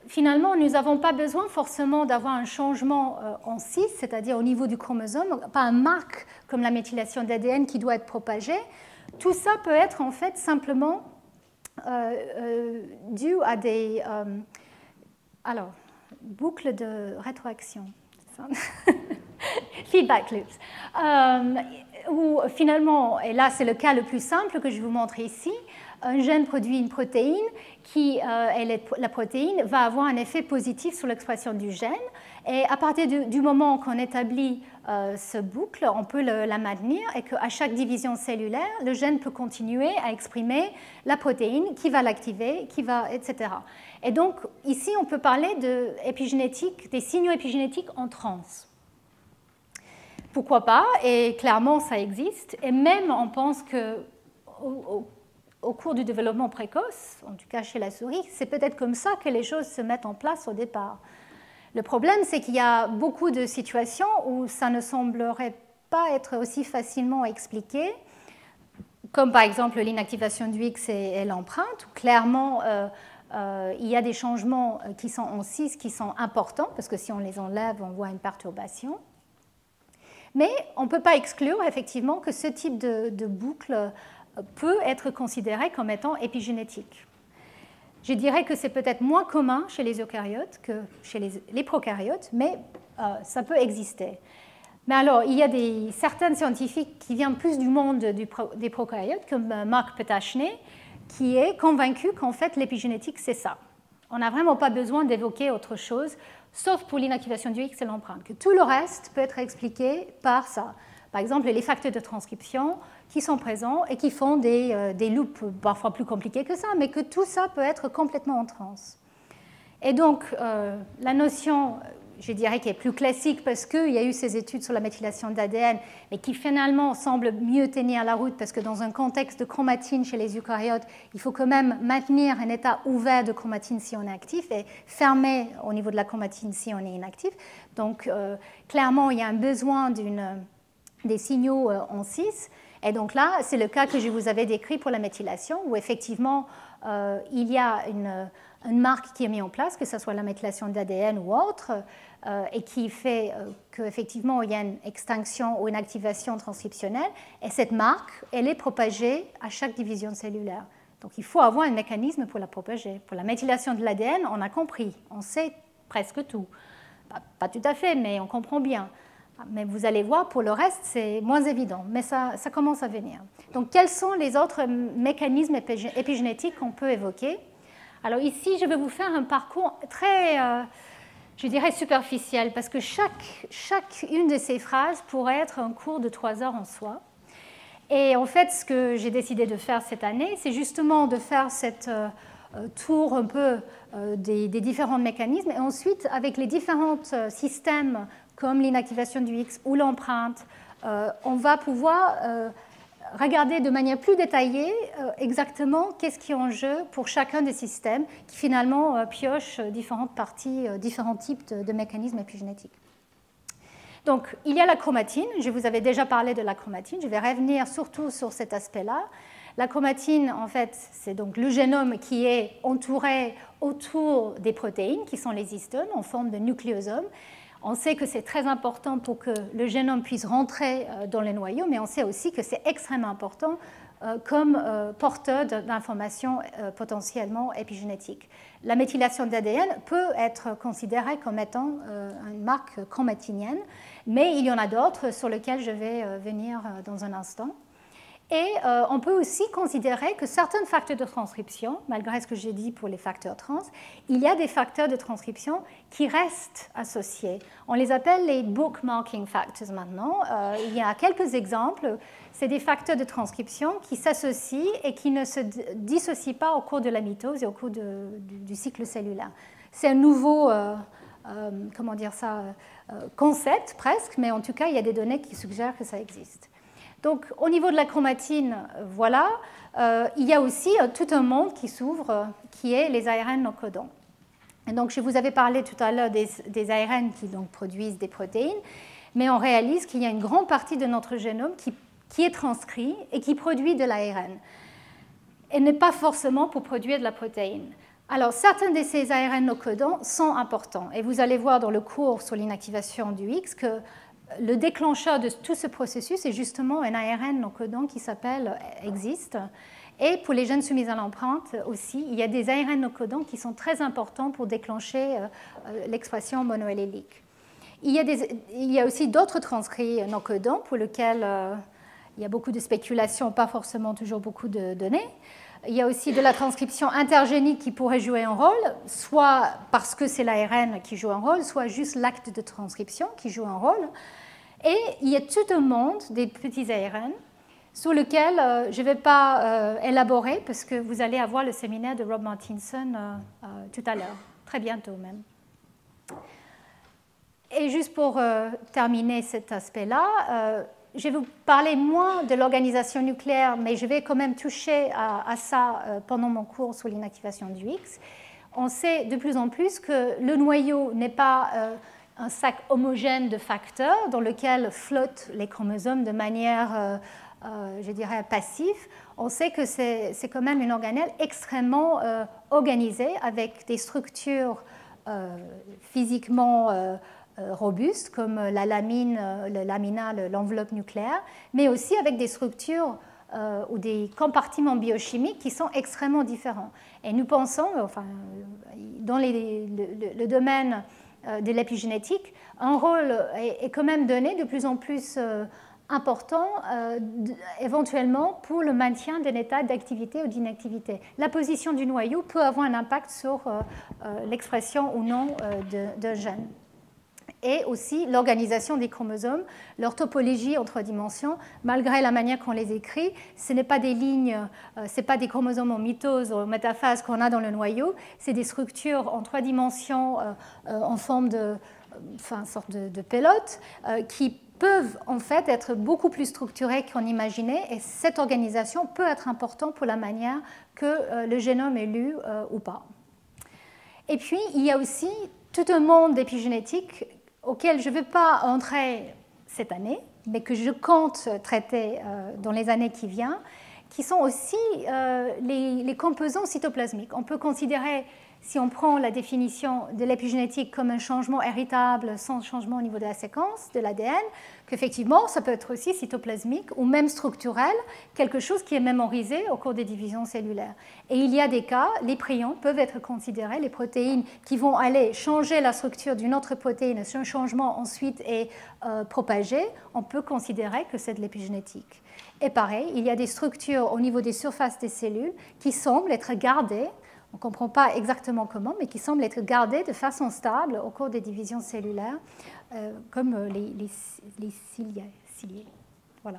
finalement, nous n'avons pas besoin forcément d'avoir un changement en cis, c'est-à-dire au niveau du chromosome, pas un marque comme la méthylation d'ADN qui doit être propagée. Tout ça peut être en fait simplement dû à des boucles de rétroaction, feedback loops, où finalement, et là c'est le cas le plus simple que je vous montre ici, un gène produit une protéine qui, la protéine va avoir un effet positif sur l'expression du gène. Et à partir du moment qu'on établit ce boucle, on peut la maintenir et qu'à chaque division cellulaire, le gène peut continuer à exprimer la protéine qui va l'activer, etc. Et donc ici, on peut parler des signaux épigénétiques en transe. Pourquoi pas? Et clairement, ça existe. Et même, on pense que au cours du développement précoce, en tout cas chez la souris, c'est peut-être comme ça que les choses se mettent en place au départ. Le problème, c'est qu'il y a beaucoup de situations où ça ne semblerait pas être aussi facilement expliqué, comme par exemple l'inactivation du X et l'empreinte, où clairement il y a des changements qui sont en cis, qui sont importants, parce que si on les enlève, on voit une perturbation. Mais on ne peut pas exclure effectivement que ce type de boucle peut être considéré comme étant épigénétique. Je dirais que c'est peut-être moins commun chez les eucaryotes que chez les prokaryotes, mais ça peut exister. Mais alors, il y a certains scientifiques qui viennent plus du monde des prokaryotes, comme Mark Petachny, qui est convaincu qu'en fait l'épigénétique c'est ça. On n'a vraiment pas besoin d'évoquer autre chose, sauf pour l'inactivation du X et l'empreinte, que tout le reste peut être expliqué par ça. Par exemple, les facteurs de transcription qui sont présents et qui font des loops parfois plus compliqués que ça, mais que tout ça peut être complètement en transe. Et donc, la notion, je dirais, qui est plus classique parce qu'il y a eu ces études sur la méthylation d'ADN, mais qui finalement semble mieux tenir la route parce que dans un contexte de chromatine chez les eucaryotes, il faut quand même maintenir un état ouvert de chromatine si on est actif et fermé au niveau de la chromatine si on est inactif. Donc, clairement, il y a un besoin des signaux en cis. Et donc là, c'est le cas que je vous avais décrit pour la méthylation, où effectivement, il y a une marque qui est mise en place, que ce soit la méthylation d'ADN ou autre, et qui fait qu'effectivement, il y a une extinction ou une activation transcriptionnelle. Et cette marque, elle est propagée à chaque division cellulaire. Donc il faut avoir un mécanisme pour la propager. Pour la méthylation de l'ADN, on a compris, on sait presque tout. Pas tout à fait, mais on comprend bien. Mais vous allez voir, pour le reste, c'est moins évident, mais ça commence à venir. Donc, quels sont les autres mécanismes épigénétiques qu'on peut évoquer? Alors ici, je vais vous faire un parcours très je dirais superficielle, parce que chacune de ces phrases pourrait être un cours de 3 heures en soi. Et en fait, ce que j'ai décidé de faire cette année, c'est justement de faire cette tour un peu des différents mécanismes, et ensuite, avec les différents systèmes, comme l'inactivation du X ou l'empreinte, on va pouvoir regarder de manière plus détaillée exactement qu'est-ce qui est en jeu pour chacun des systèmes qui finalement piochent différentes parties, différents types de mécanismes épigénétiques. Donc, il y a la chromatine. Je vous avais déjà parlé de la chromatine. Je vais revenir surtout sur cet aspect-là. La chromatine, en fait, c'est donc le génome qui est entouré autour des protéines, qui sont les histones, en forme de nucléosome. On sait que c'est très important pour que le génome puisse rentrer dans les noyaux, mais on sait aussi que c'est extrêmement important comme porteur d'informations potentiellement épigénétiques. La méthylation d'ADN peut être considérée comme étant une marque chromatinienne, mais il y en a d'autres sur lesquelles je vais venir dans un instant. Et on peut aussi considérer que certains facteurs de transcription, malgré ce que j'ai dit pour les facteurs trans, il y a des facteurs de transcription qui restent associés. On les appelle les bookmarking factors maintenant. Il y a quelques exemples. C'est des facteurs de transcription qui s'associent et qui ne se dissocient pas au cours de la mitose et au cours du cycle cellulaire. C'est un nouveau comment dire ça, concept presque, mais en tout cas, il y a des données qui suggèrent que ça existe. Donc, au niveau de la chromatine, voilà, il y a aussi tout un monde qui s'ouvre, qui est les ARN non codants. Et donc, je vous avais parlé tout à l'heure des ARN qui donc produisent des protéines, mais on réalise qu'il y a une grande partie de notre génome qui est transcrit et qui produit de l'ARN, et n'est pas forcément pour produire de la protéine. Alors, certains de ces ARN non codants sont importants, et vous allez voir dans le cours sur l'inactivation du X que le déclencheur de tout ce processus est justement un ARN non codant qui s'appelle EXIST. Et pour les gènes soumis à l'empreinte aussi, il y a des ARN non codants qui sont très importants pour déclencher l'expression monoallélique. Il y a aussi d'autres transcrits non codants pour lesquels il y a beaucoup de spéculations, pas forcément toujours beaucoup de données. Il y a aussi de la transcription intergénique qui pourrait jouer un rôle, soit parce que c'est l'ARN qui joue un rôle, soit juste l'acte de transcription qui joue un rôle. Et il y a tout un monde des petits ARN sur lequel je ne vais pas élaborer parce que vous allez avoir le séminaire de Rob Martinson tout à l'heure, très bientôt même. Et juste pour terminer cet aspect-là, je vais vous parler moins de l'organisation nucléaire, mais je vais quand même toucher à ça pendant mon cours sur l'inactivation du X. On sait de plus en plus que le noyau n'est pas un sac homogène de facteurs dans lequel flottent les chromosomes de manière, je dirais, passive. On sait que c'est quand même une organelle extrêmement organisée avec des structures physiquement robustes comme la lamine, le lamina, l'enveloppe nucléaire, mais aussi avec des structures ou des compartiments biochimiques qui sont extrêmement différents. Et nous pensons, enfin, dans le domaine de l'épigénétique, un rôle est quand même donné de plus en plus important éventuellement pour le maintien d'un état d'activité ou d'inactivité. La position du noyau peut avoir un impact sur l'expression ou non d'un gène. Et aussi l'organisation des chromosomes, leur topologie en 3 dimensions, malgré la manière qu'on les écrit, ce n'est pas des lignes, ce n'est pas des chromosomes en mitose ou en métaphase qu'on a dans le noyau, c'est des structures en 3 dimensions en forme de, enfin, sorte de pelote qui peuvent en fait être beaucoup plus structurées qu'on imaginait, et cette organisation peut être importante pour la manière que le génome est lu ou pas. Et puis, il y a aussi tout un monde d'épigénétique auquel je ne vais pas entrer cette année, mais que je compte traiter dans les années qui viennent, qui sont aussi les composants cytoplasmiques. On peut considérer, si on prend la définition de l'épigénétique comme un changement héritable sans changement au niveau de la séquence de l'ADN, qu'effectivement, ça peut être aussi cytoplasmique ou même structurel, quelque chose qui est mémorisé au cours des divisions cellulaires. Et il y a des cas, les prions peuvent être considérés, les protéines qui vont aller changer la structure d'une autre protéine, si un changement ensuite est propagé, on peut considérer que c'est de l'épigénétique. Et pareil, il y a des structures au niveau des surfaces des cellules qui semblent être gardées on ne comprend pas exactement comment, mais qui semblent être gardés de façon stable au cours des divisions cellulaires, comme les ciliés. Voilà.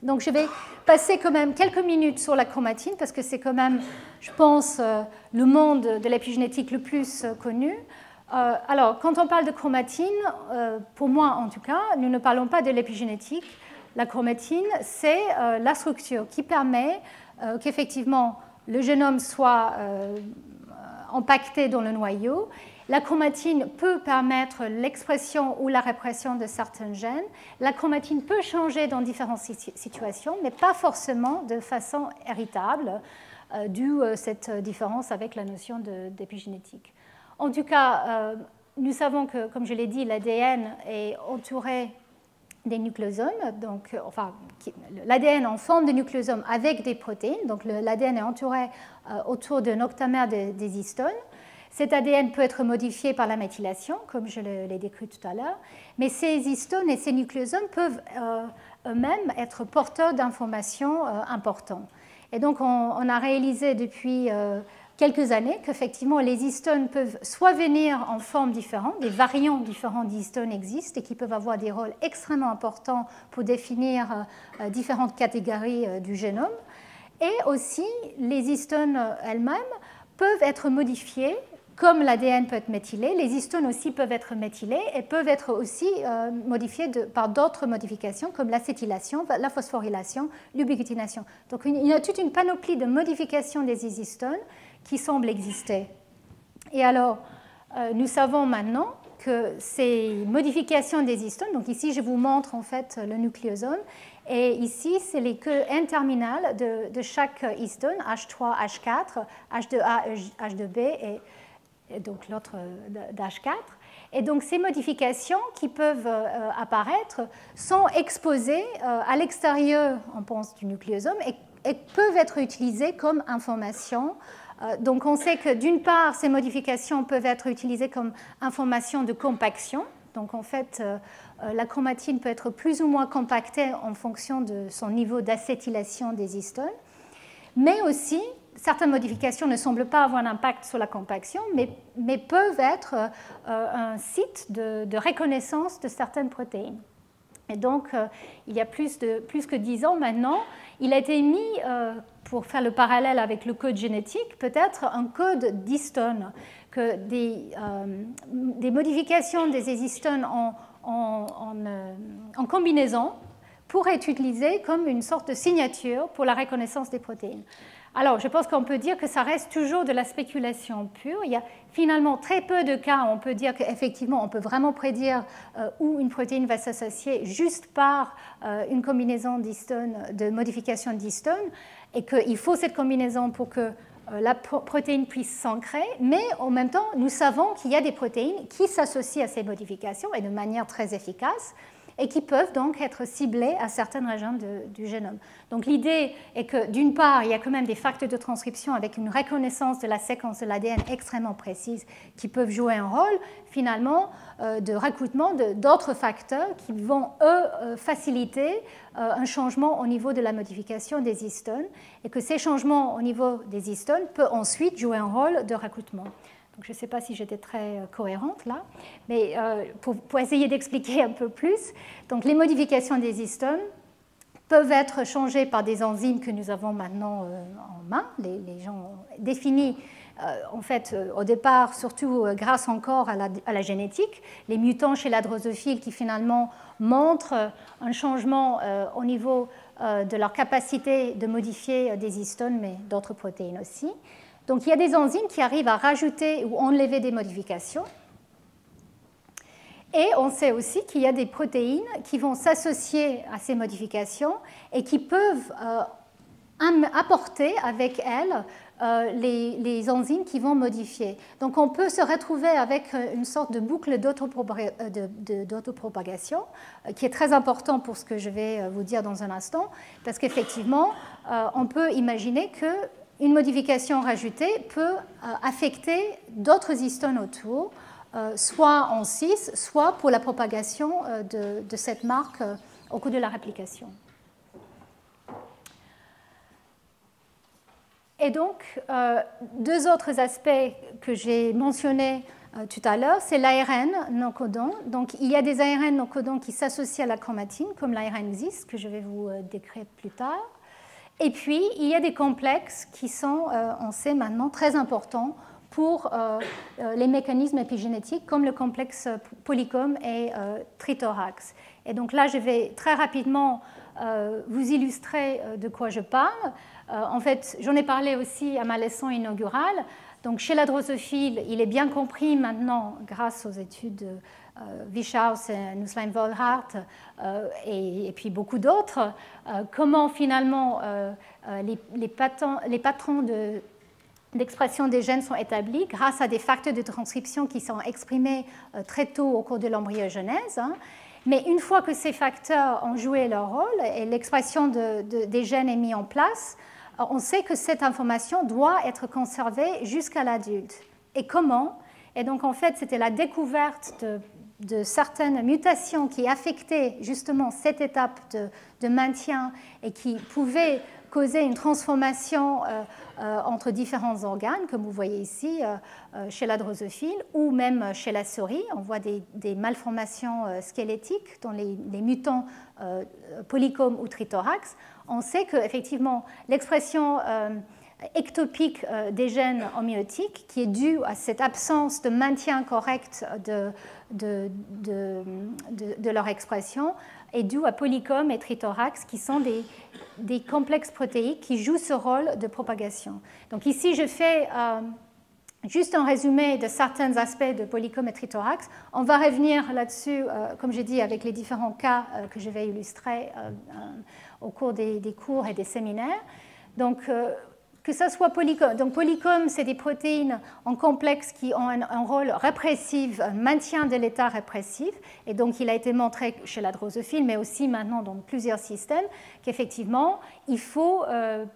Donc je vais passer quand même quelques minutes sur la chromatine, parce que c'est quand même, je pense, le monde de l'épigénétique le plus connu. Alors, quand on parle de chromatine, pour moi en tout cas, nous ne parlons pas de l'épigénétique. La chromatine, c'est la structure qui permet qu'effectivement le génome soit empaqueté dans le noyau. La chromatine peut permettre l'expression ou la répression de certains gènes. La chromatine peut changer dans différentes situations, mais pas forcément de façon héritable, due cette différence avec la notion d'épigénétique. En tout cas, nous savons que, comme je l'ai dit, l'ADN est entouré des nucléosomes, donc, enfin, l'ADN en forme de nucléosome avec des protéines, donc l'ADN est entouré autour d'un octamère des histones. Cet ADN peut être modifié par la méthylation, comme je l'ai décrit tout à l'heure, mais ces histones et ces nucléosomes peuvent eux-mêmes être porteurs d'informations importantes. Et donc, on a réalisé depuis quelques années qu'effectivement, les histones peuvent soit venir en formes différentes, des variants différents d'histones existent et qui peuvent avoir des rôles extrêmement importants pour définir différentes catégories du génome, et aussi les histones elles-mêmes peuvent être modifiées. Comme l'ADN peut être méthylé, les histones aussi peuvent être méthylées et peuvent être aussi modifiées par d'autres modifications comme l'acétylation, la phosphorylation, l'ubiquitination. Donc il y a toute une panoplie de modifications des histones qui semblent exister. Et alors, nous savons maintenant que ces modifications des histones, donc ici je vous montre en fait le nucléosome, et ici c'est les queues N-terminales de chaque histone, H3, H4, H2A, H2B et donc l'autre d'H4. Et donc ces modifications qui peuvent apparaître sont exposées à l'extérieur, on pense, du nucléosome et peuvent être utilisées comme information. Donc on sait que d'une part, ces modifications peuvent être utilisées comme information de compaction. Donc en fait, la chromatine peut être plus ou moins compactée en fonction de son niveau d'acétylation des histones. Mais aussi, certaines modifications ne semblent pas avoir un impact sur la compaction, mais peuvent être un site de reconnaissance de certaines protéines. Et donc, il y a plus que 10 ans maintenant, il a été mis, pour faire le parallèle avec le code génétique, peut-être un code d'histone, que des modifications des histones en combinaison pourraient être utilisées comme une sorte de signature pour la reconnaissance des protéines. Alors, je pense qu'on peut dire que ça reste toujours de la spéculation pure. Il y a finalement très peu de cas où on peut dire qu'effectivement, on peut vraiment prédire où une protéine va s'associer juste par une combinaison d'histones, de modification d'histones, et qu'il faut cette combinaison pour que la protéine puisse s'ancrer, mais en même temps, nous savons qu'il y a des protéines qui s'associent à ces modifications et de manière très efficace, et qui peuvent donc être ciblés à certaines régions du génome. Donc l'idée est que d'une part, il y a quand même des facteurs de transcription avec une reconnaissance de la séquence de l'ADN extrêmement précise qui peuvent jouer un rôle finalement de recrutement d'autres facteurs qui vont, eux, faciliter un changement au niveau de la modification des histones et que ces changements au niveau des histones peuvent ensuite jouer un rôle de recrutement. Donc, je ne sais pas si j'étais très cohérente là, mais pour essayer d'expliquer un peu plus, donc les modifications des histones peuvent être changées par des enzymes que nous avons maintenant en main. Les gens ont défini, en fait, au départ, surtout grâce encore à la génétique, les mutants chez la drosophile qui finalement montrent un changement au niveau de leur capacité de modifier des histones, mais d'autres protéines aussi. Donc il y a des enzymes qui arrivent à rajouter ou enlever des modifications. Et on sait aussi qu'il y a des protéines qui vont s'associer à ces modifications et qui peuvent apporter avec elles les enzymes qui vont modifier. Donc on peut se retrouver avec une sorte de boucle d'autopropagation qui est très important pour ce que je vais vous dire dans un instant, parce qu'effectivement, on peut imaginer que une modification rajoutée peut affecter d'autres histones autour, soit en cis, soit pour la propagation de cette marque au cours de la réplication. Et donc, deux autres aspects que j'ai mentionnés tout à l'heure, c'est l'ARN non codant. Donc, il y a des ARN non codants qui s'associent à la chromatine, comme l'ARN ZIS, que je vais vous décrire plus tard. Et puis, il y a des complexes qui sont, on sait maintenant, très importants pour les mécanismes épigénétiques, comme le complexe polycom et trithorax. Et donc là, je vais très rapidement vous illustrer de quoi je parle. En fait, j'en ai parlé aussi à ma leçon inaugurale. Donc, chez la drosophile, il est bien compris maintenant, grâce aux études de Wischhaus et Nusslein-Volhart et puis beaucoup d'autres, comment finalement les patrons d'expression des gènes sont établis grâce à des facteurs de transcription qui sont exprimés très tôt au cours de l'embryogenèse. Mais une fois que ces facteurs ont joué leur rôle et l'expression des gènes est mise en place, on sait que cette information doit être conservée jusqu'à l'adulte. Et comment? Et donc, en fait, c'était la découverte de certaines mutations qui affectaient justement cette étape de maintien et qui pouvaient causer une transformation entre différents organes, comme vous voyez ici chez la drosophile ou même chez la souris. On voit des malformations squelettiques dans les mutants polycom ou trithorax. On sait qu'effectivement, l'expression ectopique des gènes homéotiques, qui est due à cette absence de maintien correct de leur expression, est due à polycom et trithorax, qui sont des complexes protéiques qui jouent ce rôle de propagation. Donc ici, je fais juste un résumé de certains aspects de polycom et trithorax. On va revenir là-dessus, comme j'ai dit, avec les différents cas que je vais illustrer au cours des cours et des séminaires. Donc, que ce soit polycom. Donc, polycom, c'est des protéines en complexe qui ont un rôle répressif, un maintien de l'état répressif. Et donc, il a été montré chez la drosophile, mais aussi maintenant dans plusieurs systèmes, qu'effectivement, il faut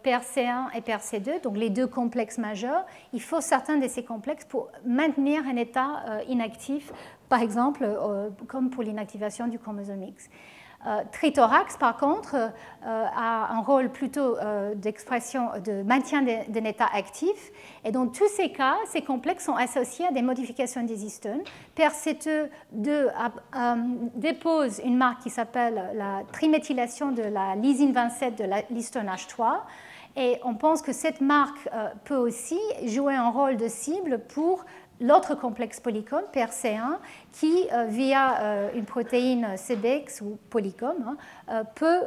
PRC1 et PRC2, donc les deux complexes majeurs, il faut certains de ces complexes pour maintenir un état inactif, par exemple, comme pour l'inactivation du chromosome X. Trithorax, par contre, a un rôle plutôt d'expression, de maintien d'un état actif. Et dans tous ces cas, ces complexes sont associés à des modifications des histones. PRC2 dépose une marque qui s'appelle la triméthylation de la lysine 27 de l'histone H3. Et on pense que cette marque peut aussi jouer un rôle de cible pour l'autre complexe polycom, PRC1, qui, via une protéine CBX ou polycom, peut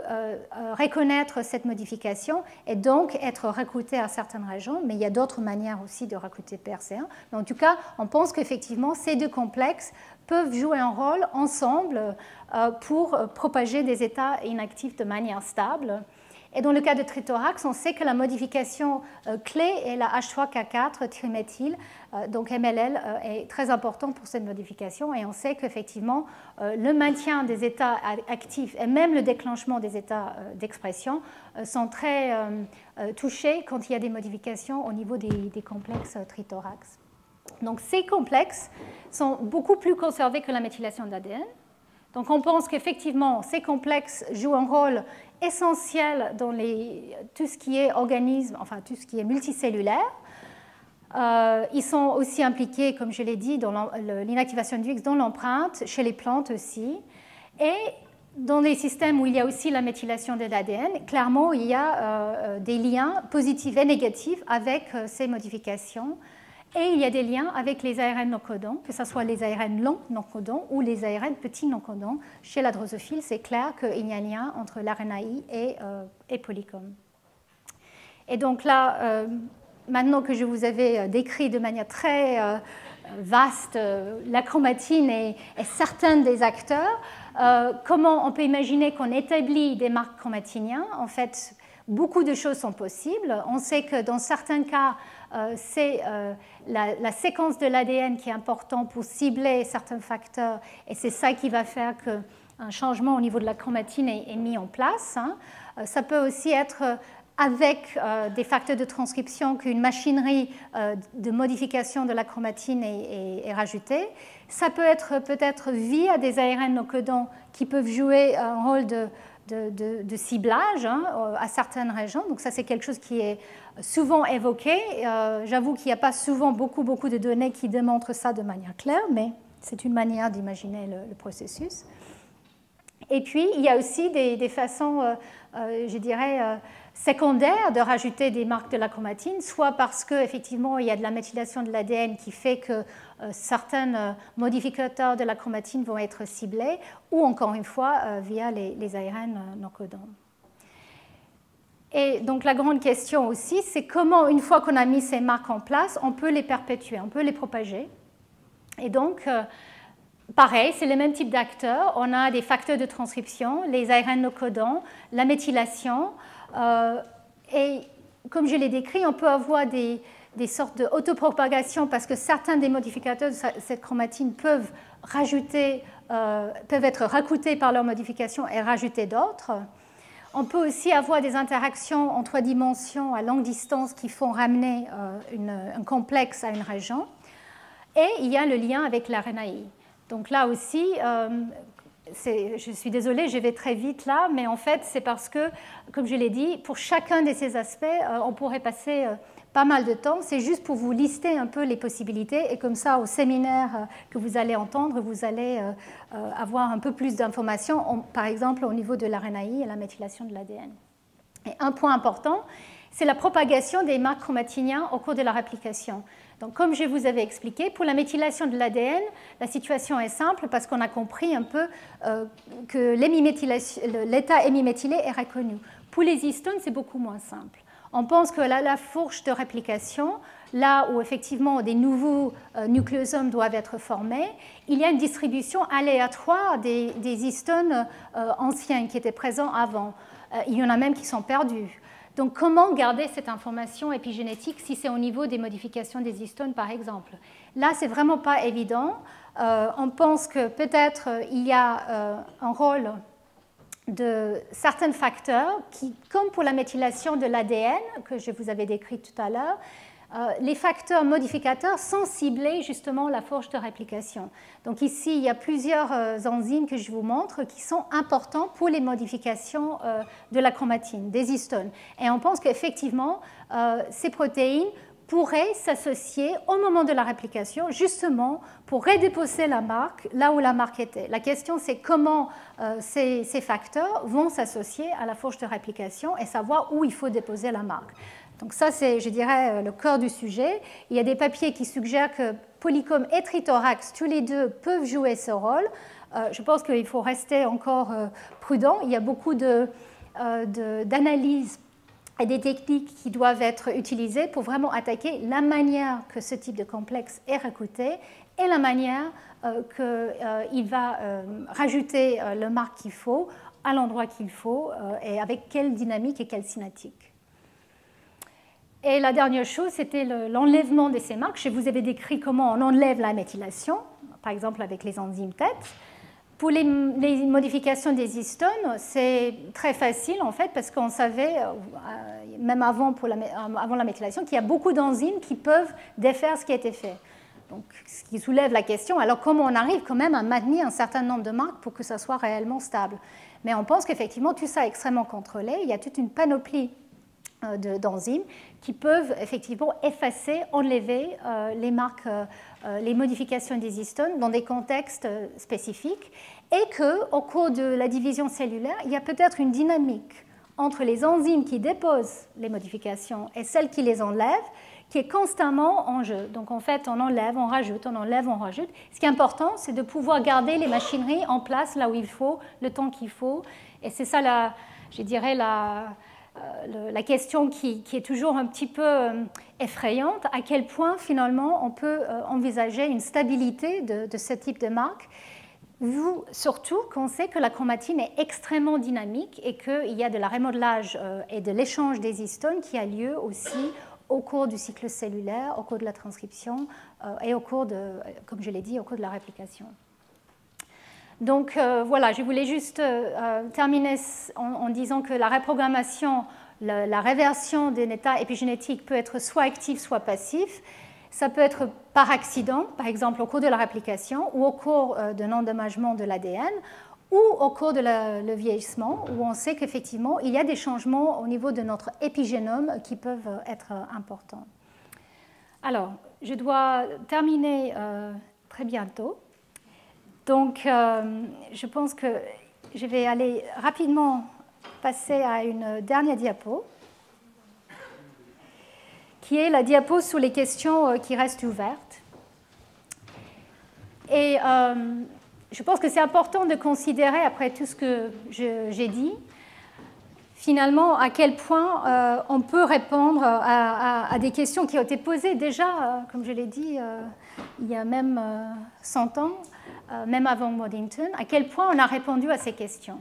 reconnaître cette modification et donc être recruté à certaines régions. Mais il y a d'autres manières aussi de recruter PRC1. Mais en tout cas, on pense qu'effectivement, ces deux complexes peuvent jouer un rôle ensemble pour propager des états inactifs de manière stable. Et dans le cas de trithorax, on sait que la modification clé est la H3K4 triméthyle, donc MLL est très important pour cette modification et on sait qu'effectivement le maintien des états actifs et même le déclenchement des états d'expression sont très touchés quand il y a des modifications au niveau des complexes trithorax. Donc ces complexes sont beaucoup plus conservés que la méthylation de l'ADN. Donc on pense qu'effectivement ces complexes jouent un rôle essentiel dans tout ce qui est organisme, enfin tout ce qui est multicellulaire. Ils sont aussi impliqués, comme je l'ai dit, dans l'inactivation du X, dans l'empreinte, chez les plantes aussi. Et dans les systèmes où il y a aussi la méthylation de l'ADN, clairement, il y a des liens positifs et négatifs avec ces modifications. Et il y a des liens avec les ARN non-codants, que ce soit les ARN longs non-codants ou les ARN petits non-codants. Chez la drosophile, c'est clair qu'il y a un lien entre l'RNAi et polycom. Et donc là, maintenant que je vous avais décrit de manière très vaste la chromatine et certains des acteurs, comment on peut imaginer qu'on établit des marques chromatiniens? En fait, beaucoup de choses sont possibles. On sait que dans certains cas, c'est la séquence de l'ADN qui est importante pour cibler certains facteurs et c'est ça qui va faire qu'un changement au niveau de la chromatine est mis en place. Ça peut aussi être avec des facteurs de transcription qu'une machinerie de modification de la chromatine est rajoutée. Ça peut être peut-être via des ARN non codants qui peuvent jouer un rôle de ciblage à certaines régions. Donc ça, c'est quelque chose qui est souvent évoqué. J'avoue qu'il n'y a pas souvent beaucoup de données qui démontrent ça de manière claire, mais c'est une manière d'imaginer le processus. Et puis, il y a aussi des façons, je dirais, secondaires de rajouter des marques de la chromatine, soit parce qu'effectivement, il y a de la méthylation de l'ADN qui fait que certains modificateurs de la chromatine vont être ciblés, ou encore une fois, via les ARN non codants. Et donc, la grande question aussi, c'est comment, une fois qu'on a mis ces marques en place, on peut les perpétuer, on peut les propager. Et donc, pareil, c'est le même type d'acteurs. On a des facteurs de transcription, les ARN non codants, la méthylation. Et comme je l'ai décrit, on peut avoir des sortes d'autopropagation parce que certains des modificateurs de cette chromatine peuvent être rajoutés par leur modification et rajouter d'autres. On peut aussi avoir des interactions en 3 dimensions à longue distance qui font ramener un complexe à une région. Et il y a le lien avec l'RNAi. Donc là aussi, je suis désolée, je vais très vite là, mais en fait, c'est parce que, comme je l'ai dit, pour chacun de ces aspects, on pourrait passer pas mal de temps. C'est juste pour vous lister un peu les possibilités, et comme ça, au séminaire que vous allez entendre, vous allez avoir un peu plus d'informations, par exemple au niveau de l'RNAi et la méthylation de l'ADN. Et un point important, c'est la propagation des marques chromatiniens au cours de la réplication. Donc, comme je vous avais expliqué, pour la méthylation de l'ADN, la situation est simple parce qu'on a compris un peu que l'état hémiméthylé est reconnu. Pour les histones, c'est beaucoup moins simple. On pense que la fourche de réplication, là où effectivement des nouveaux nucléosomes doivent être formés, il y a une distribution aléatoire des histones anciens qui étaient présents avant. Il y en a même qui sont perdus. Donc, comment garder cette information épigénétique si c'est au niveau des modifications des histones, par exemple? Là, ce n'est vraiment pas évident. On pense que peut-être il y a un rôle de certains facteurs qui, comme pour la méthylation de l'ADN, que je vous avais décrit tout à l'heure, les facteurs modificateurs sont ciblés justement la fourche de réplication. Donc ici, il y a plusieurs enzymes que je vous montre qui sont importants pour les modifications de la chromatine, des histones. Et on pense qu'effectivement, ces protéines pourraient s'associer au moment de la réplication, justement pour redéposer la marque là où la marque était. La question, c'est comment ces facteurs vont s'associer à la fourche de réplication et savoir où il faut déposer la marque. Donc ça, c'est, je dirais, le cœur du sujet. Il y a des papiers qui suggèrent que polycom et trithorax, tous les deux, peuvent jouer ce rôle. Je pense qu'il faut rester encore prudent. Il y a beaucoup d'analyses et des techniques qui doivent être utilisées pour vraiment attaquer la manière que ce type de complexe est recruté et la manière qu'il va rajouter le marque qu'il faut à l'endroit qu'il faut et avec quelle dynamique et quelle cinétique. Et la dernière chose, c'était l'enlèvement de ces marques. Je vous avais décrit comment on enlève la méthylation, par exemple avec les enzymes TET. Pour les modifications des histones, c'est très facile en fait parce qu'on savait, même avant la méthylation, qu'il y a beaucoup d'enzymes qui peuvent défaire ce qui a été fait. Donc, ce qui soulève la question, alors comment on arrive quand même à maintenir un certain nombre de marques pour que ça soit réellement stable? Mais on pense qu'effectivement, tout ça est extrêmement contrôlé. Il y a toute une panoplie d'enzymes qui peuvent effectivement effacer, enlever les marques, les modifications des histones dans des contextes spécifiques et qu'au cours de la division cellulaire, il y a peut-être une dynamique entre les enzymes qui déposent les modifications et celles qui les enlèvent qui est constamment en jeu. Donc en fait, on enlève, on rajoute, on enlève, on rajoute. Ce qui est important, c'est de pouvoir garder les machineries en place là où il faut, le temps qu'il faut. Et c'est ça, je dirais, la question qui est toujours un petit peu effrayante, à quel point finalement on peut envisager une stabilité de ce type de marque, surtout qu'on sait que la chromatine est extrêmement dynamique et qu'il y a de la remodelage et de l'échange des histones qui a lieu aussi au cours du cycle cellulaire, au cours de la transcription et au cours de, comme je l'ai dit, au cours de la réplication. Donc voilà, je voulais juste terminer en disant que la reprogrammation, la réversion d'un état épigénétique peut être soit actif, soit passif. Ça peut être par accident, par exemple au cours de la réplication, ou au cours d'un endommagement de l'ADN, ou au cours de le vieillissement, où on sait qu'effectivement, il y a des changements au niveau de notre épigénome qui peuvent être importants. Alors, je dois terminer très bientôt. Donc, je pense que je vais aller rapidement passer à une dernière diapo, qui est la diapo sur les questions qui restent ouvertes. Et je pense que c'est important de considérer, après tout ce que j'ai dit, finalement, à quel point on peut répondre à des questions qui ont été posées déjà, comme je l'ai dit, il y a même 100 ans, même avant Waddington, à quel point on a répondu à ces questions.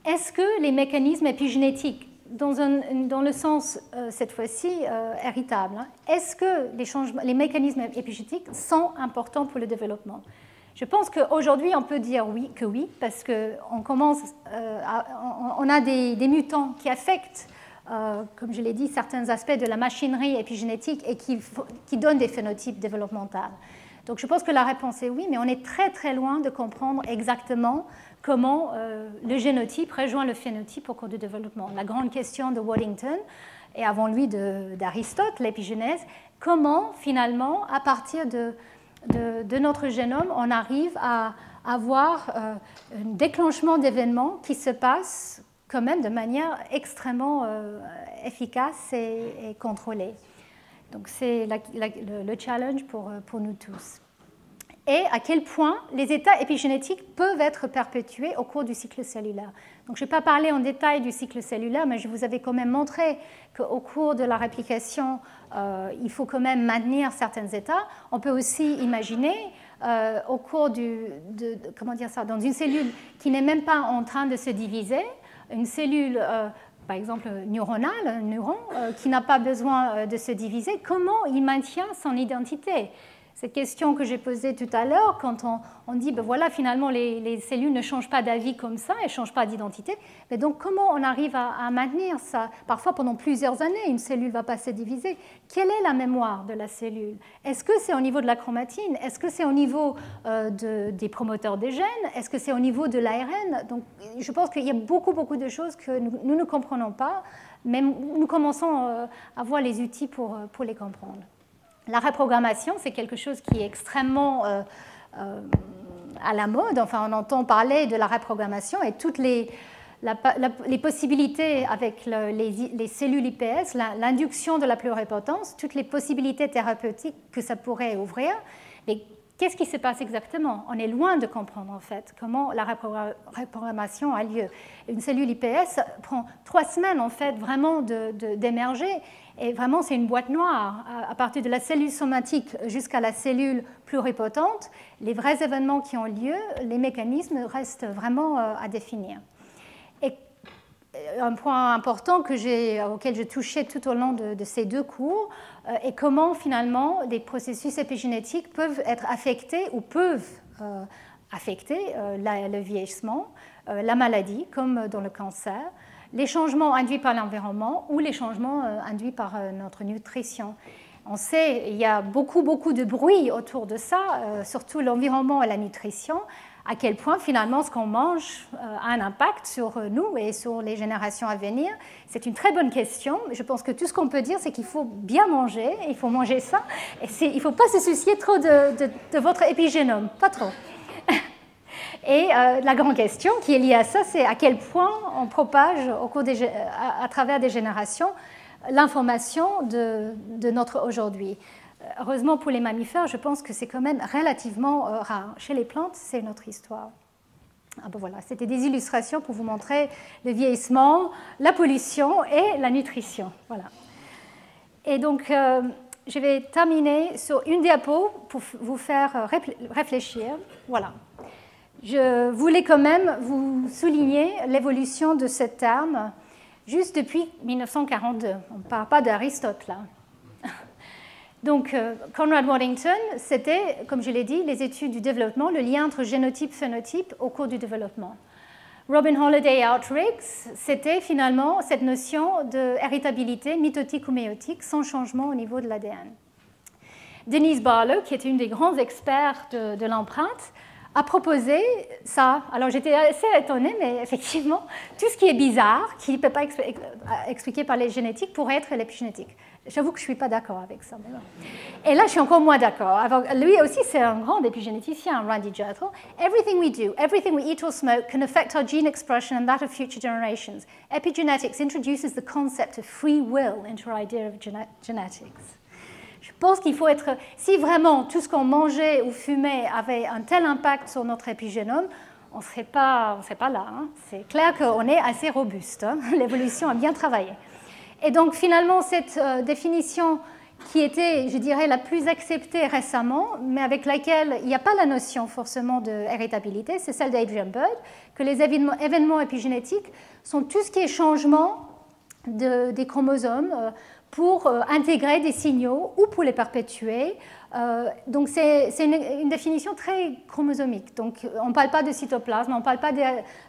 Est-ce que les mécanismes épigénétiques, dans le sens, cette fois-ci, héritable, est-ce que les mécanismes épigénétiques sont importants pour le développement? Je pense qu'aujourd'hui, on peut dire que oui, parce qu'on on a des mutants qui affectent, comme je l'ai dit, certains aspects de la machinerie épigénétique et qui donnent des phénotypes développementaux. Donc je pense que la réponse est oui, mais on est très très loin de comprendre exactement comment le génotype rejoint le phénotype au cours du développement. La grande question de Waddington, et avant lui d'Aristote, l'épigénèse, comment finalement, à partir de notre génome, on arrive à avoir un déclenchement d'événements qui se passent quand même de manière extrêmement efficace et contrôlée. Donc c'est le challenge pour nous tous. Et à quel point les états épigénétiques peuvent être perpétués au cours du cycle cellulaire. Donc je ne vais pas parler en détail du cycle cellulaire, mais je vous avais quand même montré qu'au cours de la réplication, il faut quand même maintenir certains états. On peut aussi imaginer, au cours dans une cellule qui n'est même pas en train de se diviser, une cellule, par exemple neuronale, un neuron qui n'a pas besoin de se diviser, comment il maintient son identité? Cette question que j'ai posée tout à l'heure, quand on dit, ben voilà, finalement, les cellules ne changent pas d'avis comme ça, elles ne changent pas d'identité, mais donc comment on arrive à maintenir ça? Parfois, pendant plusieurs années, une cellule ne va pas se diviser. Quelle est la mémoire de la cellule? Est-ce que c'est au niveau de la chromatine? Est-ce que c'est au niveau des promoteurs des gènes? Est-ce que c'est au niveau de l'ARN? Donc, je pense qu'il y a beaucoup, beaucoup de choses que nous ne comprenons pas, mais nous commençons à voir les outils pour les comprendre. La reprogrammation, c'est quelque chose qui est extrêmement à la mode. Enfin, on entend parler de la reprogrammation et toutes les possibilités avec les cellules IPS, l'induction de la pluripotence, toutes les possibilités thérapeutiques que ça pourrait ouvrir. Mais qu'est-ce qui se passe exactement? On est loin de comprendre en fait comment la reprogrammation a lieu. Une cellule IPS prend 3 semaines en fait vraiment d'émerger. Et vraiment, c'est une boîte noire. À partir de la cellule somatique jusqu'à la cellule pluripotente, les vrais événements qui ont lieu, les mécanismes restent vraiment à définir. Et un point important auquel je touchais tout au long de ces 2 cours est comment finalement les processus épigénétiques peuvent être affectés ou peuvent affecter le vieillissement, la maladie, comme dans le cancer, les changements induits par l'environnement ou les changements induits par notre nutrition. On sait qu'il y a beaucoup, beaucoup de bruit autour de ça, surtout l'environnement et la nutrition, à quel point finalement ce qu'on mange a un impact sur nous et sur les générations à venir. C'est une très bonne question. Je pense que tout ce qu'on peut dire, c'est qu'il faut bien manger, il faut manger ça, et il ne faut pas se soucier trop de votre épigénome, pas trop. Et la grande question qui est liée à ça, c'est à quel point on propage à travers des générations l'information de notre aujourd'hui. Heureusement pour les mammifères, je pense que c'est quand même relativement rare. Chez les plantes, c'est notre histoire. Ah ben voilà, c'était des illustrations pour vous montrer le vieillissement, la pollution et la nutrition. Voilà. Et donc, je vais terminer sur une diapo pour vous faire réfléchir. Voilà. Je voulais quand même vous souligner l'évolution de ce terme juste depuis 1942. On ne parle pas d'Aristote là. Donc, Conrad Waddington, c'était, comme je l'ai dit, les études du développement, le lien entre génotype-phénotype au cours du développement. Robin Holliday Outtriggs, c'était finalement cette notion de héritabilité mitotique ou méiotique sans changement au niveau de l'ADN. Denise Barlow, qui était une des grands experts de l'empreinte, a proposé ça. Alors j'étais assez étonnée, mais effectivement, tout ce qui est bizarre, qui ne peut pas être expliqué par les génétiques, pourrait être l'épigénétique. J'avoue que je ne suis pas d'accord avec ça. Et là, je suis encore moins d'accord. Lui aussi, c'est un grand épigénéticien, Randy Jertle. Everything we do, everything we eat or smoke can affect our gene expression and that of future generations. Epigenetics introduces the concept of free will into our idea of genetics. Je pense qu'il faut être... Si vraiment tout ce qu'on mangeait ou fumait avait un tel impact sur notre épigénome, on ne serait pas là. Hein. C'est clair qu'on est assez robuste. Hein. L'évolution a bien travaillé. Et donc finalement, cette définition qui était, je dirais, la plus acceptée récemment, mais avec laquelle il n'y a pas la notion forcément de héritabilité, c'est celle d'Adrian Bird, que les événements épigénétiques sont tout ce qui est changement des chromosomes pour intégrer des signaux ou pour les perpétuer. Donc c'est une définition très chromosomique. Donc on ne parle pas de cytoplasme, on ne parle pas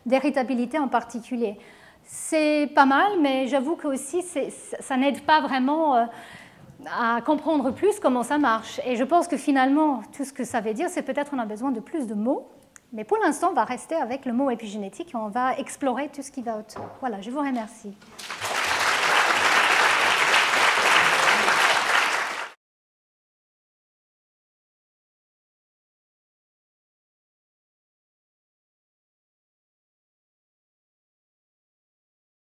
d'héritabilité en particulier. C'est pas mal, mais j'avoue que aussi ça n'aide pas vraiment à comprendre plus comment ça marche. Et je pense que finalement, tout ce que ça veut dire, c'est peut-être qu'on a besoin de plus de mots. Mais pour l'instant, on va rester avec le mot épigénétique et on va explorer tout ce qui va autour. Voilà, je vous remercie.